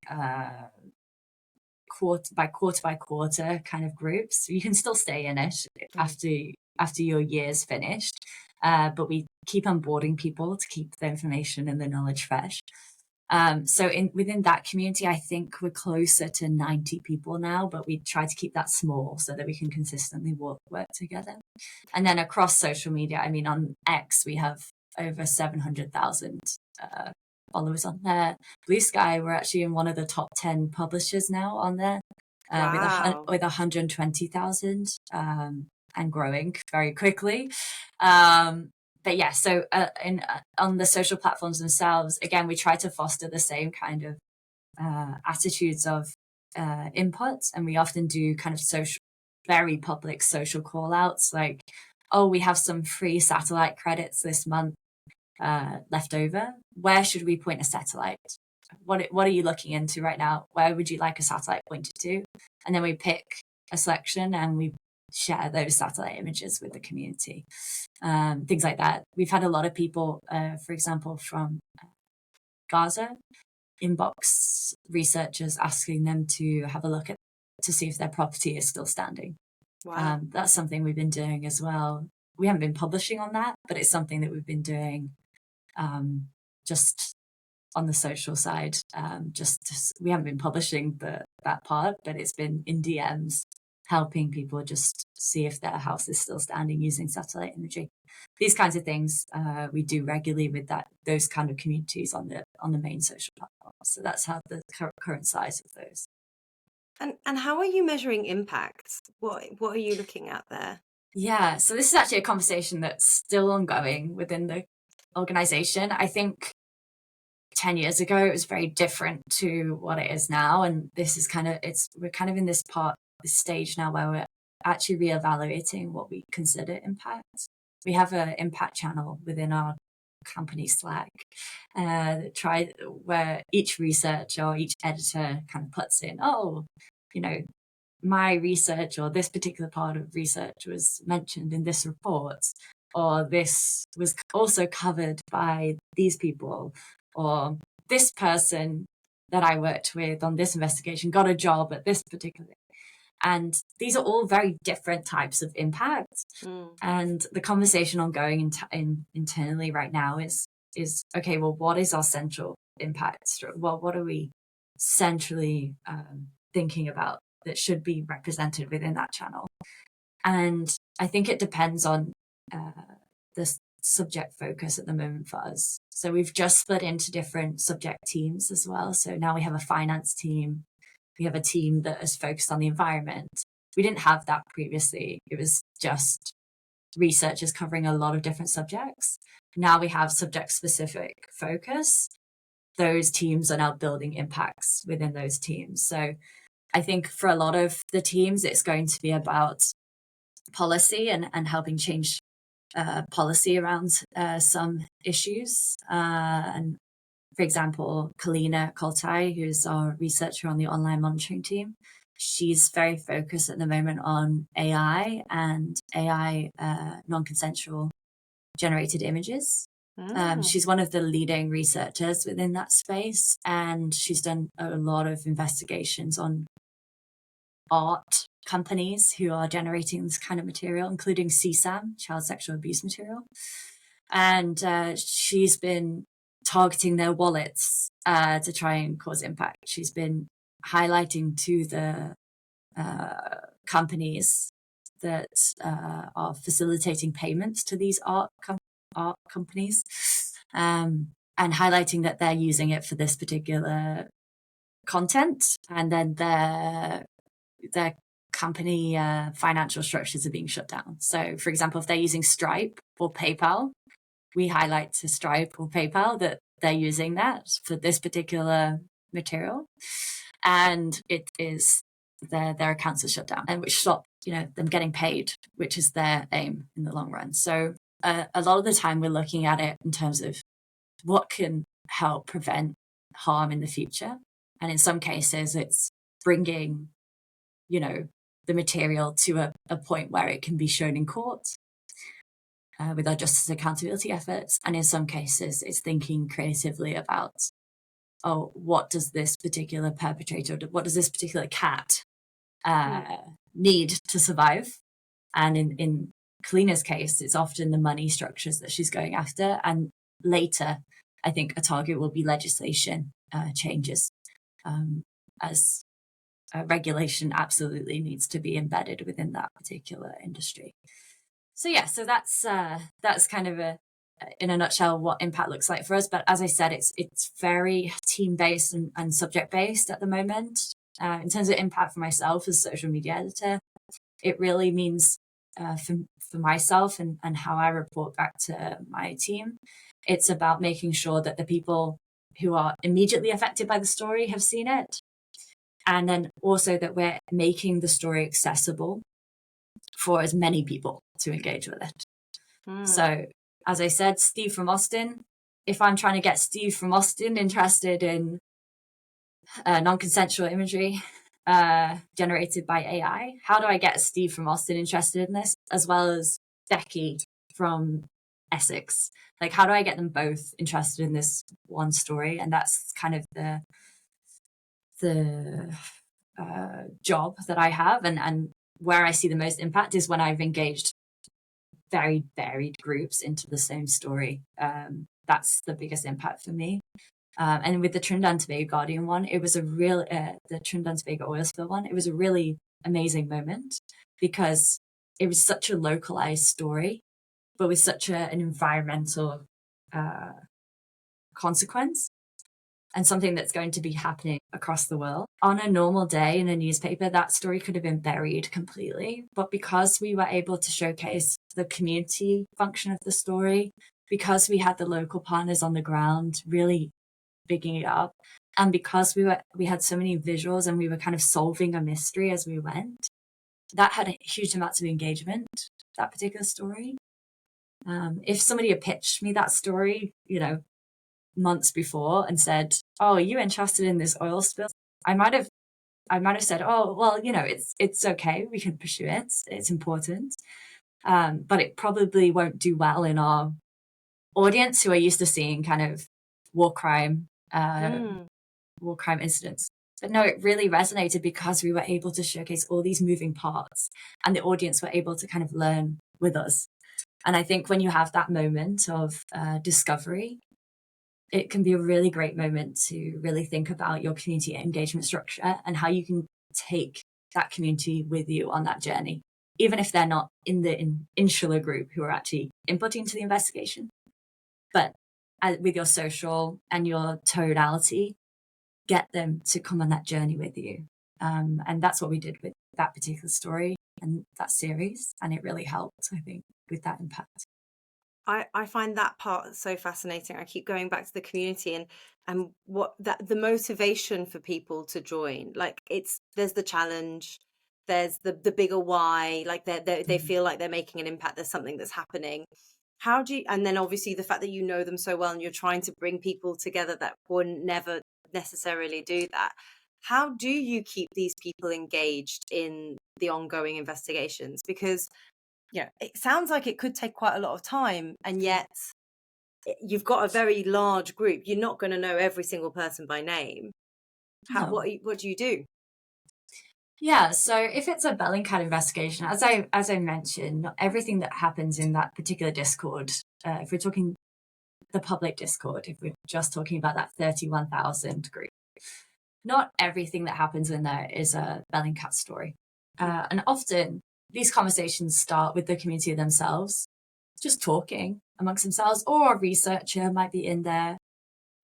quarter by quarter kind of groups. You can still stay in it after your year's finished, but we keep onboarding people to keep the information and the knowledge fresh. So within that community, I think we're closer to 90 people now, but we try to keep that small so that we can consistently work together. And then across social media, I mean, on X, we have over 700,000 followers on there. Blue Sky, we're actually in one of the top 10 publishers now on there, Wow. with 120,000 and growing very quickly. But yeah, so on the social platforms themselves, again, we try to foster the same kind of attitudes of input, and we often do kind of very public social call outs, like, oh, we have some free satellite credits this month left over. Where should we point a satellite? What are you looking into right now? Where would you like a satellite pointed to? And then we pick a selection and we share those satellite images with the community. Things like that. We've had a lot of people, for example, from Gaza, inbox researchers asking them to have a look to see if their property is still standing. Wow. That's something we've been doing as well. We haven't been publishing on that, but it's something that we've been doing just on the social side. We haven't been publishing that part, but it's been in DMs, helping people just see if their house is still standing using satellite imagery. These kinds of things we do regularly with those kind of communities on the main social platforms. So that's how the current size of those. And how are you measuring impact? What are you looking at there? Yeah, so this is actually a conversation that's still ongoing within the organization. I think 10 years ago it was very different to what it is now, and this is we're kind of in this stage now where we're actually reevaluating what we consider impact. We have an impact channel within our company Slack where each researcher or each editor kind of puts in, my research or this particular part of research was mentioned in this report, or this was also covered by these people, or this person that I worked with on this investigation got a job at this particular. And these are all very different types of impact. And the conversation ongoing internally right now is okay, well, what is our central impact? Well, what are we centrally thinking about that should be represented within that channel? And I think it depends on the subject focus at the moment for us. So we've just split into different subject teams as well. So now we have a finance team. We have a team that is focused on the environment. We didn't have that previously. It was just researchers covering a lot of different subjects. Now we have subject-specific focus. Those teams are now building impacts within those teams. So I think for a lot of the teams, it's going to be about policy and helping change policy around some issues. And for example, Kalina Koltai, who's our researcher on the online monitoring team, She's very focused at the moment on AI and AI non-consensual generated images. She's one of the leading researchers within that space, and she's done a lot of investigations on art companies who are generating this kind of material, including CSAM, child sexual abuse material. And she's been targeting their wallets to try and cause impact. She's been highlighting to the companies that are facilitating payments to these art companies, and highlighting that they're using it for this particular content, and then their company financial structures are being shut down. So, for example, if they're using Stripe or PayPal, we highlight to Stripe or PayPal that they're using that for this particular material, and it is their accounts are shut down, and which stop them getting paid, which is their aim in the long run. So a lot of the time we're looking at it in terms of what can help prevent harm in the future, and in some cases it's bringing the material to a point where it can be shown in court with our justice accountability efforts, and in some cases it's thinking creatively about, what does this particular perpetrator, what does this particular cat need to survive? And in Kalina's case, it's often the money structures that she's going after, and later I think a target will be legislation changes, as regulation absolutely needs to be embedded within that particular industry. So so that's kind of in a nutshell what impact looks like for us. But as I said, it's very team-based and subject-based at the moment. In terms of impact for myself as a social media editor, it really means for myself and how I report back to my team, it's about making sure that the people who are immediately affected by the story have seen it, and then also that we're making the story accessible for as many people to engage with it. So, as I said, Steve from Austin, if I'm trying to get Steve from Austin interested in non-consensual imagery generated by AI, how do I get Steve from Austin interested in this, as well as Becky from Essex? Like, how do I get them both interested in this one story? And that's kind of the job that I have, and where I see the most impact is when I've engaged very varied groups into the same story. That's the biggest impact for me. And with the Trinidad and Tobago Guardian one, it was a real, the Trinidad and Tobago oil spill one, it was a really amazing moment because it was such a localized story, but with such an environmental consequence, and something that's going to be happening across the world. On a normal day in a newspaper, that story could have been buried completely. But because we were able to showcase the community function of the story, because we had the local partners on the ground really bigging it up, and because we had so many visuals and we were kind of solving a mystery as we went, that had a huge amount of engagement, that particular story. If somebody had pitched me that story, months before and said, "Oh, are you interested in this oil spill?" I might have said, "Oh, well, it's okay. We can pursue it. It's important." But it probably won't do well in our audience who are used to seeing kind of war crime incidents. But no, it really resonated because we were able to showcase all these moving parts, and the audience were able to kind of learn with us. And I think when you have that moment of discovery, it can be a really great moment to really think about your community engagement structure and how you can take that community with you on that journey, even if they're not in the insular group who are actually inputting to the investigation. But with your social and your tonality, get them to come on that journey with you. And that's what we did with that particular story and that series. And it really helped, I think, with that impact. I find that part so fascinating. I keep going back to the community and what the motivation for people to join. Like there's the challenge, there's the bigger why. Like they feel like they're making an impact. There's something that's happening. How do you? And then obviously the fact that you know them so well and you're trying to bring people together that would never necessarily do that. how do you keep these people engaged in the ongoing investigations? Because it sounds like it could take quite a lot of time, and yet you've got a very large group. You're not going to know every single person by name. No. What do you do? Yeah, so if it's a Bellingcat investigation, as I mentioned, not everything that happens in that particular Discord, if we're talking the public Discord, if we're just talking about that 31,000 group, not everything that happens in there is a Bellingcat story. And often these conversations start with the community themselves, just talking amongst themselves, or a researcher might be in there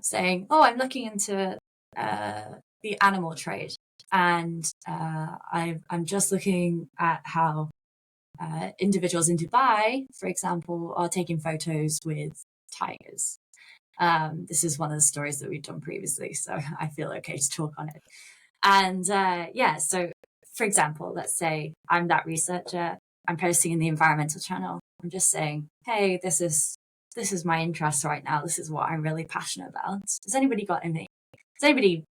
saying, oh, I'm looking into the animal trade. And I'm just looking at how individuals in Dubai, for example, are taking photos with tigers. This is one of the stories that we've done previously, so I feel okay to talk on it. And so for example, let's say I'm that researcher, I'm posting in the environmental channel. I'm just saying, hey, this is my interest right now. This is what I'm really passionate about. Has anybody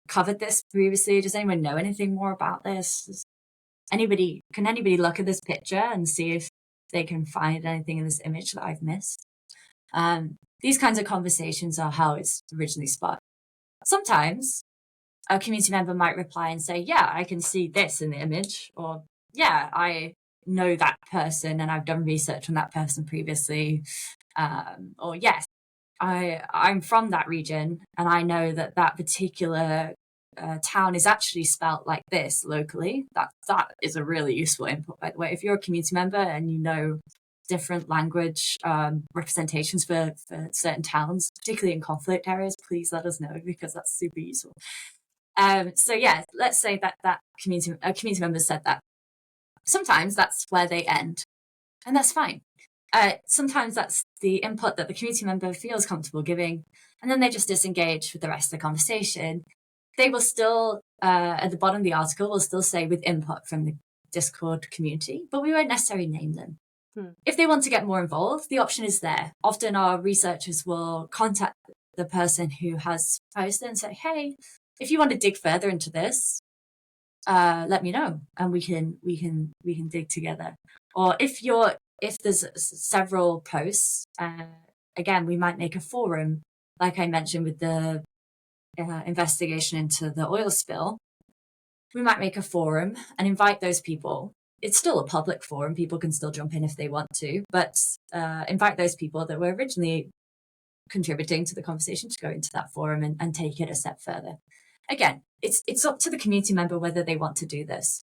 covered this previously? Does anyone know anything more about this? Can anybody look at this picture and see if they can find anything in this image that I've missed? These kinds of conversations are how it's originally sparked. Sometimes a community member might reply and say, yeah, I can see this in the image, or yeah, I know that person and I've done research on that person previously, or yes, I'm from that region and I know that particular town is actually spelt like this locally. That is a really useful input, by the way. If you're a community member and you know different language representations for certain towns, particularly in conflict areas, please let us know, because that's super useful. So yeah, let's say that a community member said that. Sometimes that's where they end, and that's fine. Sometimes that's the input that the community member feels comfortable giving, and then they just disengage with the rest of the conversation. They will still, at the bottom of the article, will still say with input from the Discord community, but we won't necessarily name them. If they want to get more involved, the option is there. Often our researchers will contact the person who has posted and say, hey, if you want to dig further into this, let me know, and we can dig together. Or if there's several posts, again, we might make a forum, like I mentioned with the investigation into the oil spill. We might make a forum and invite those people. It's still a public forum. People can still jump in if they want to, but invite those people that were originally contributing to the conversation to go into that forum and take it a step further. Again, it's up to the community member whether they want to do this.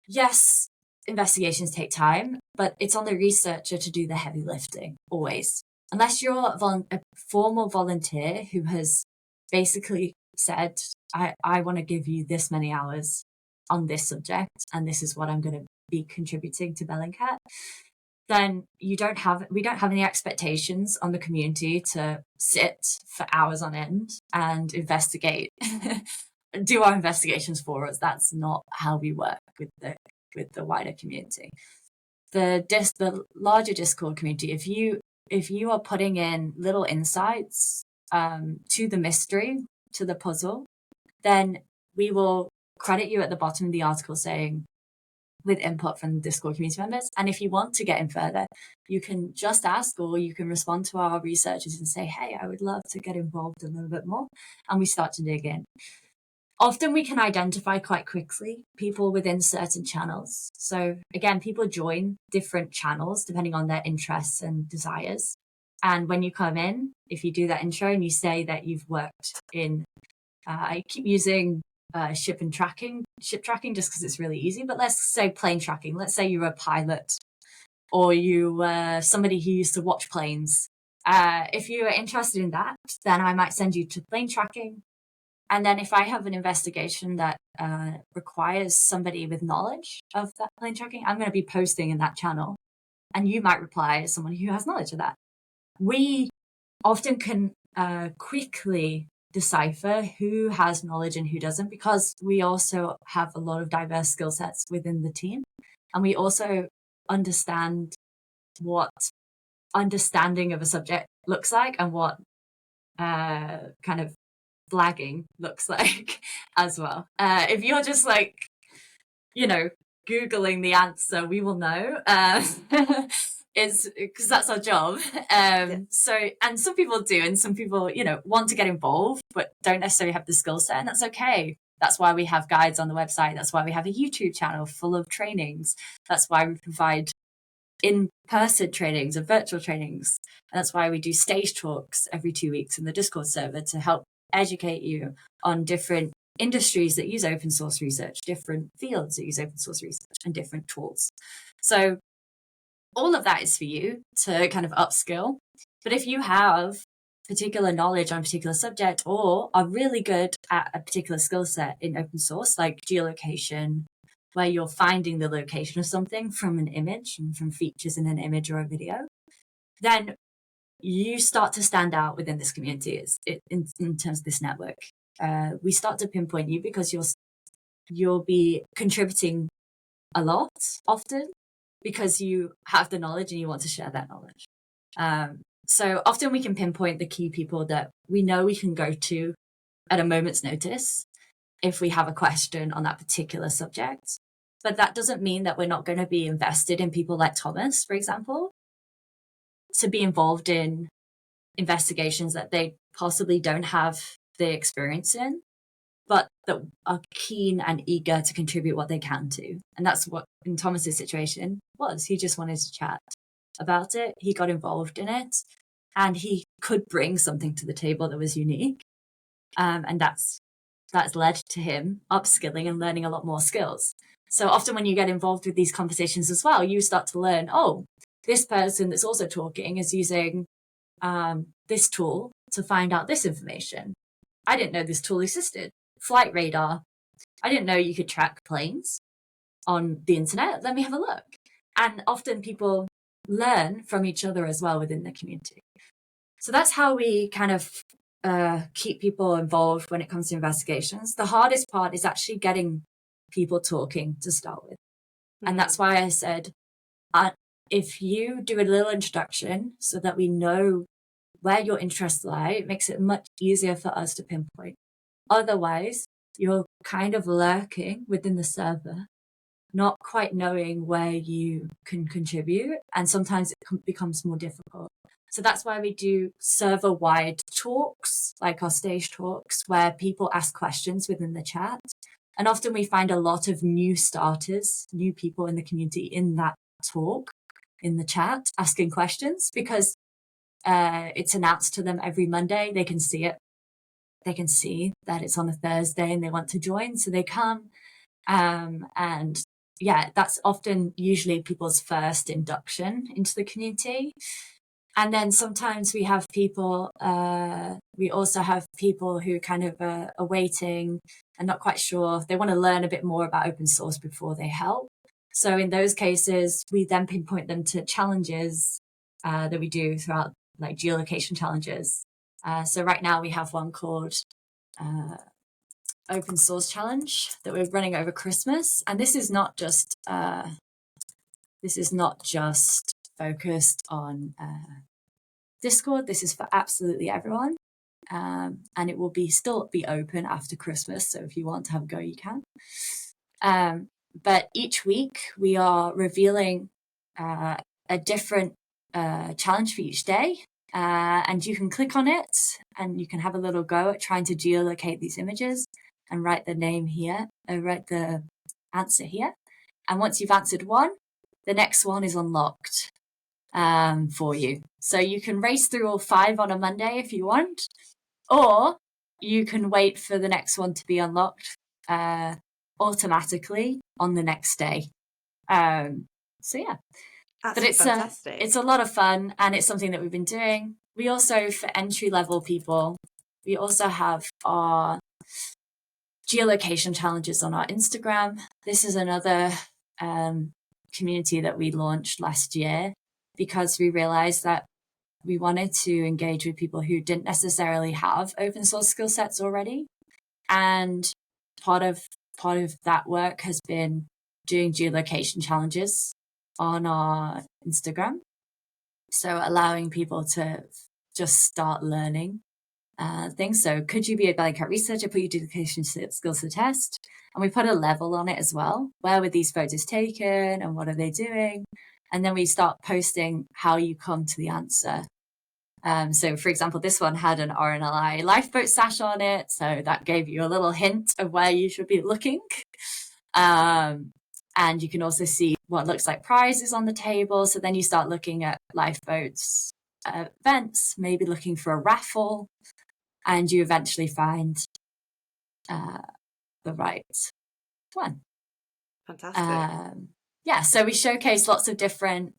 Yes, investigations take time, but it's on the researcher to do the heavy lifting, always. Unless you're a formal volunteer who has basically said, I want to give you this many hours on this subject, and this is what I'm going to be contributing to Bellingcat, then we don't have any expectations on the community to sit for hours on end and investigate, do our investigations for us. That's not how we work with the wider community. The larger Discord community, if you are putting in little insights to the mystery, to the puzzle, then we will credit you at the bottom of the article saying, with input from the Discord community members. And if you want to get in further, you can just ask, or you can respond to our researchers and say, hey, I would love to get involved a little bit more. And we start to dig in. Often we can identify quite quickly people within certain channels. So again, people join different channels depending on their interests and desires. And when you come in, if you do that intro and you say that you've worked in, I keep using ship tracking just because it's really easy, but let's say plane tracking. Let's say you're a pilot, or you were somebody who used to watch planes. If you are interested in that, then I might send you to plane tracking. And then if I have an investigation that requires somebody with knowledge of that plane tracking, I'm going to be posting in that channel, and you might reply as someone who has knowledge of that. We often can quickly decipher who has knowledge and who doesn't, because we also have a lot of diverse skill sets within the team, and we also understand what understanding of a subject looks like and what kind of flagging looks like as well. If you're just like, Googling the answer, we will know. Is because that's our job. So, and some people do, and some people, want to get involved, but don't necessarily have the skill set, and that's okay. That's why we have guides on the website. That's why we have a YouTube channel full of trainings. That's why we provide in-person trainings and virtual trainings. And that's why we do stage talks every 2 weeks in the Discord server to help educate you on different industries that use open source research, different fields that use open source research, and different tools. So all of that is for you to kind of upskill. But if you have particular knowledge on a particular subject or are really good at a particular skill set in open source, like geolocation, where you're finding the location of something from an image and from features in an image or a video, then you start to stand out within this community in terms of this network. We start to pinpoint you because you'll be contributing a lot often because you have the knowledge and you want to share that knowledge. So often we can pinpoint the key people that we know we can go to at a moment's notice if we have a question on that particular subject. But that doesn't mean that we're not going to be invested in people like Thomas, for example, to be involved in investigations that they possibly don't have the experience in, but that are keen and eager to contribute what they can to. And that's what in Thomas's situation was. He just wanted to chat about it. He got involved in it and he could bring something to the table that was unique. And that's led to him upskilling and learning a lot more skills. So often when you get involved with these conversations as well, you start to learn, oh, this person that's also talking is using this tool to find out this information. I didn't know this tool existed. Flight radar. I didn't know you could track planes on the internet. Let me have a look. And often people learn from each other as well within the community. So that's how we kind of keep people involved when it comes to investigations. The hardest part is actually getting people talking to start with. And that's why I said, if you do a little introduction so that we know where your interests lie, it makes it much easier for us to pinpoint. Otherwise, you're kind of lurking within the server, not quite knowing where you can contribute. And sometimes it becomes more difficult. So that's why we do server-wide talks, like our stage talks, where people ask questions within the chat. And often we find a lot of new starters, new people in the community in that talk, in the chat, asking questions because it's announced to them every Monday. They can see it. They can see that it's on a Thursday and they want to join, so they come. And yeah, that's often usually people's first induction into the community. And then sometimes we have people, we also have people who kind of are waiting and not quite sure. They want to learn a bit more about open source before they help. So in those cases, we then pinpoint them to challenges that we do throughout, like geolocation challenges. So right now we have one called Open Source Challenge that we're running over Christmas. And this is not just focused on Discord. This is for absolutely everyone. And it will still be open after Christmas. So if you want to have a go, you can. But each week we are revealing a different challenge for each day. And you can click on it and you can have a little go at trying to geolocate these images and write the name here, write the answer here. And once you've answered one, the next one is unlocked for you. So you can race through all 5 on a Monday if you want, or you can wait for the next one to be unlocked automatically on the next day. So yeah. That's but it's fantastic. It's a lot of fun and it's something that we've been doing. We also, for entry-level people, we also have our geolocation challenges on our Instagram. This is another community that we launched last year because we realized that we wanted to engage with people who didn't necessarily have open source skill sets already. And part of that work has been doing geolocation challenges on our Instagram. So allowing people to just start learning things. So could you be a Bellingcat researcher, put your duplication skills to the test? And we put a level on it as well. Where were these photos taken and what are they doing? And then we start posting how you come to the answer. So for example, this one had an RNLI lifeboat sash on it. So that gave you a little hint of where you should be looking. And you can also see what looks like prizes on the table. So then you start looking at lifeboats events, maybe looking for a raffle, and you eventually find the right one. Fantastic. Yeah, so we showcase lots of different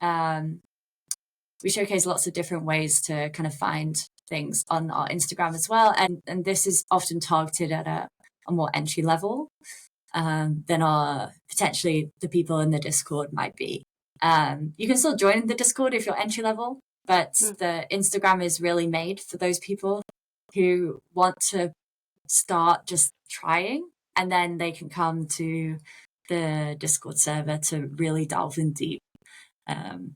ways to kind of find things on our Instagram as well, and this is often targeted at a more entry level than our potentially the people in the Discord might be. You can still join the Discord if you're entry level, but the Instagram is really made for those people who want to start just trying, and then they can come to the Discord server to really delve in deep. And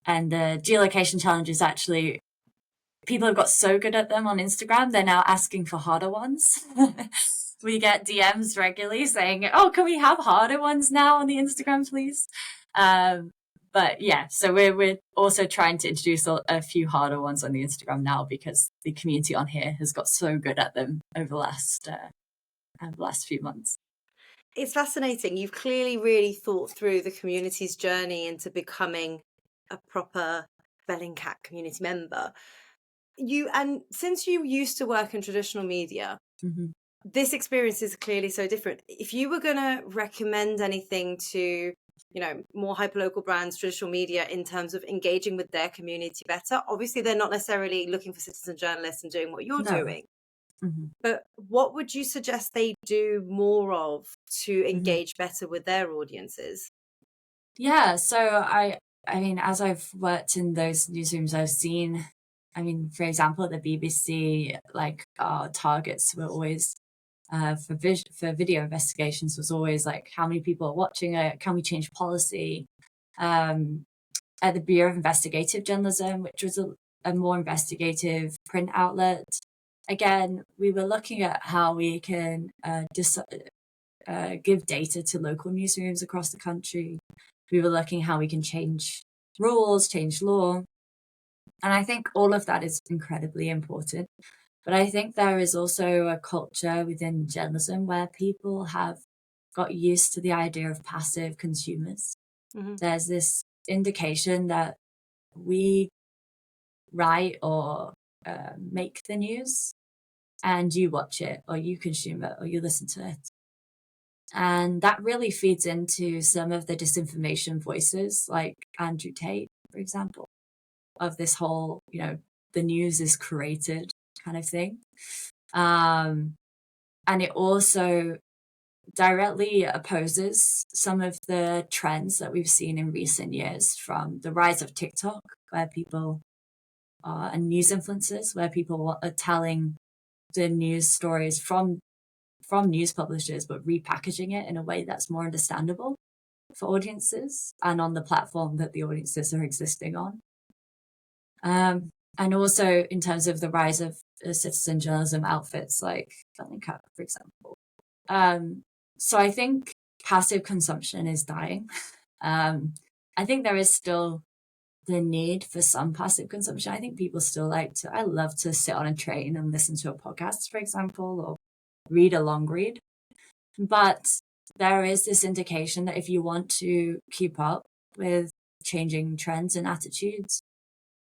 the geolocation challenge is actually, people have got so good at them on Instagram, they're now asking for harder ones. We get DMs regularly saying, oh, can we have harder ones now on the Instagram, please? But yeah, so we're also trying to introduce a few harder ones on the Instagram now, because the community on here has got so good at them over the last few months. It's fascinating. You've clearly really thought through the community's journey into becoming a proper Bellingcat community member. And since you used to work in traditional media, this experience is clearly so different. If you were going to recommend anything to, more hyperlocal brands, traditional media, in terms of engaging with their community better, obviously they're not necessarily looking for citizen journalists and doing what you're doing. But what would you suggest they do more of to engage better with their audiences? Yeah, so I mean, as I've worked in those newsrooms, I've seen, for example, at the BBC, like our targets were always for video investigations was always like, how many people are watching it? Can we change policy? At the Bureau of Investigative Journalism, which was a more investigative print outlet, again, we were looking at how we can give data to local newsrooms across the country. We were looking how we can change rules, change law. And I think all of that is incredibly important. But I think there is also a culture within journalism where people have got used to the idea of passive consumers. There's this indication that we write or make the news, and you watch it, or you consume it, or you listen to it. And that really feeds into some of the disinformation voices, like Andrew Tate, for example, of this whole, the news is created kind of thing. And it also directly opposes some of the trends that we've seen in recent years, from the rise of TikTok, where people are, and news influencers, where people are telling the news stories from news publishers, but repackaging it in a way that's more understandable for audiences and on the platform that the audiences are existing on. And also in terms of the rise of citizen journalism outfits like Bellingcat, for example. So I think passive consumption is dying. I think there is still the need for some passive consumption. I think people still I love to sit on a train and listen to a podcast, for example, or read a long read. But there is this indication that if you want to keep up with changing trends and attitudes,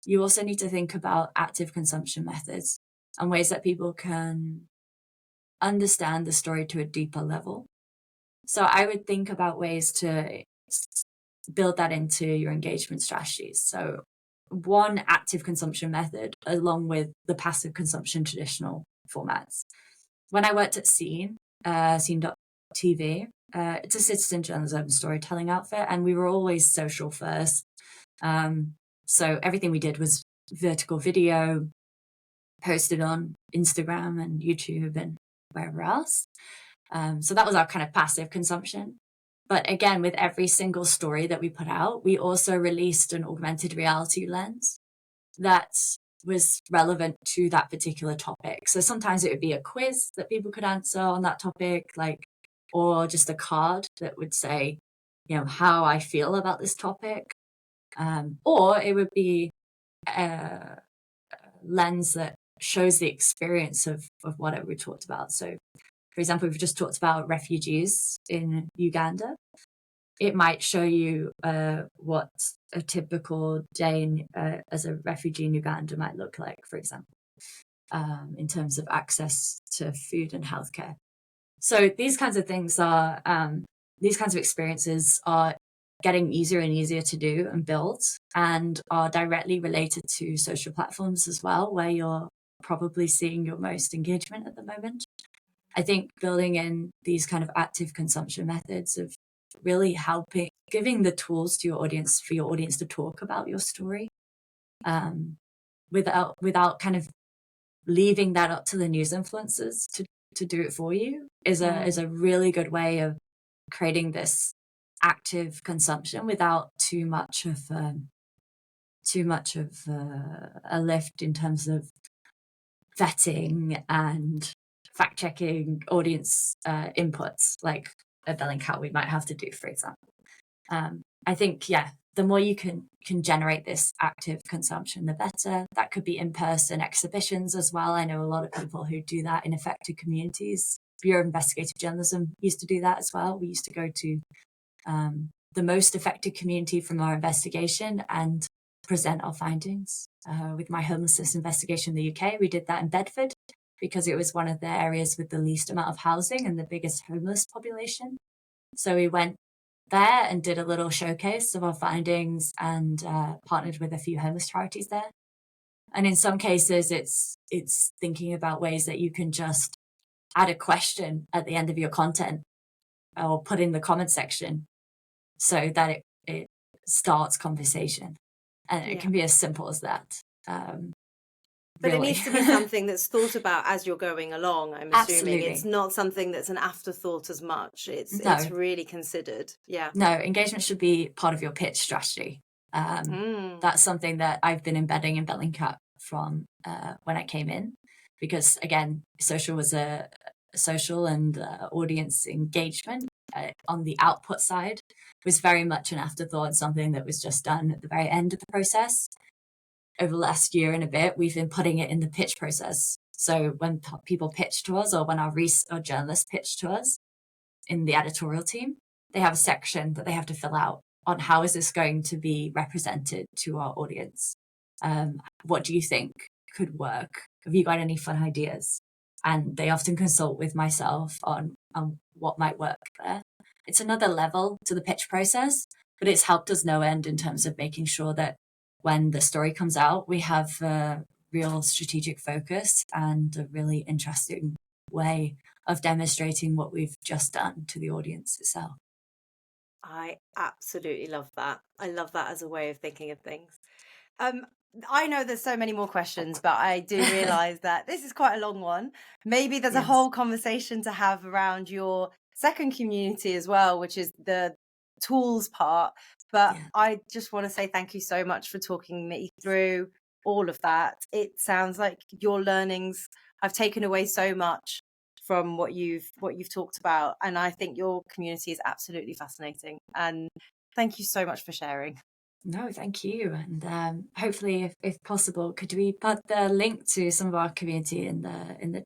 you also need to think about active consumption methods and ways that people can understand the story to a deeper level. So I would think about ways to build that into your engagement strategies. So one, active consumption method, along with the passive consumption traditional formats. When I worked at Scene, Scene.tv, it's a citizen journalism storytelling outfit, and we were always social first. So everything we did was vertical video, posted on Instagram and YouTube and wherever else. So that was our kind of passive consumption. But again, with every single story that we put out, we also released an augmented reality lens that was relevant to that particular topic. So sometimes it would be a quiz that people could answer on that topic, like, or just a card that would say, how I feel about this topic. Or it would be a lens that shows the experience of whatever we talked about. So, for example, we've just talked about refugees in Uganda. It might show you what a typical day as a refugee in Uganda might look like, for example, in terms of access to food and healthcare. So these kinds of things are, these kinds of experiences are getting easier and easier to do and build, and are directly related to social platforms as well, where you're probably seeing your most engagement at the moment. I think building in these kind of active consumption methods of really helping, giving the tools to your audience for your audience to talk about your story, without kind of leaving that up to the news influencers to do it for you is a really good way of creating this active consumption without too much of a lift in terms of vetting and fact checking audience inputs, like a Bellingcat we might have to do, for example. I think, the more you can generate this active consumption, the better. That could be in-person exhibitions as well. I know a lot of people who do that in affected communities. Bureau of Investigative Journalism used to do that as well. We used to go to the most affected community from our investigation and present our findings. With my homelessness investigation in the UK, we did that in Bedford because it was one of the areas with the least amount of housing and the biggest homeless population. So we went there and did a little showcase of our findings and partnered with a few homeless charities there. And in some cases, it's thinking about ways that you can just add a question at the end of your content or put in the comment section so that it starts conversation. And it can be as simple as that. But really. It needs to be something that's thought about as you're going along, I'm assuming. Absolutely. It's not something that's an afterthought as much. It's really considered. Yeah. No, engagement should be part of your pitch strategy. That's something that I've been embedding in Bellingcat from when I came in, because again, social and audience engagement on the output side was very much an afterthought, something that was just done at the very end of the process. Over the last year and a bit, we've been putting it in the pitch process. So when people pitch to us, or when our journalists pitch to us in the editorial team, they have a section that they have to fill out on how is this going to be represented to our audience. What do you think could work? Have you got any fun ideas? And they often consult with myself on what might work there. It's another level to the pitch process, but it's helped us no end in terms of making sure that when the story comes out, we have a real strategic focus and a really interesting way of demonstrating what we've just done to the audience itself. I absolutely love that. I love that as a way of thinking of things. I know there's so many more questions, but I do realize that this is quite a long one. Maybe there's a whole conversation to have around your second community as well, which is the tools part. But I just want to say thank you so much for talking me through all of that. It sounds like your learnings, I've taken away so much from what you've talked about, and I think your community is absolutely fascinating. And thank you so much for sharing. No, thank you. And hopefully, if possible, could we put the link to some of our community in the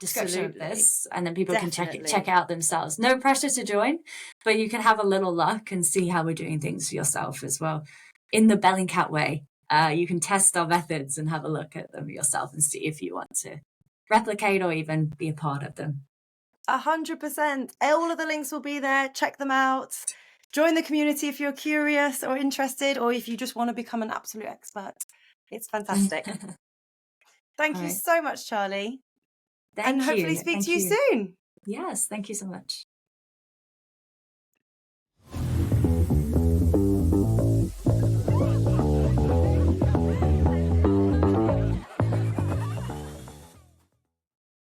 description of this, and then people can check out themselves. No pressure to join, but you can have a little luck and see how we're doing things for yourself as well. In the Bellingcat way, you can test our methods and have a look at them yourself and see if you want to replicate or even be a part of them. 100%. All of the links will be there. Check them out. Join the community if you're curious or interested, or if you just want to become an absolute expert. It's fantastic. Thank you so much, Charlie. Thank you. And hopefully speak to you soon. Yes, thank you so much.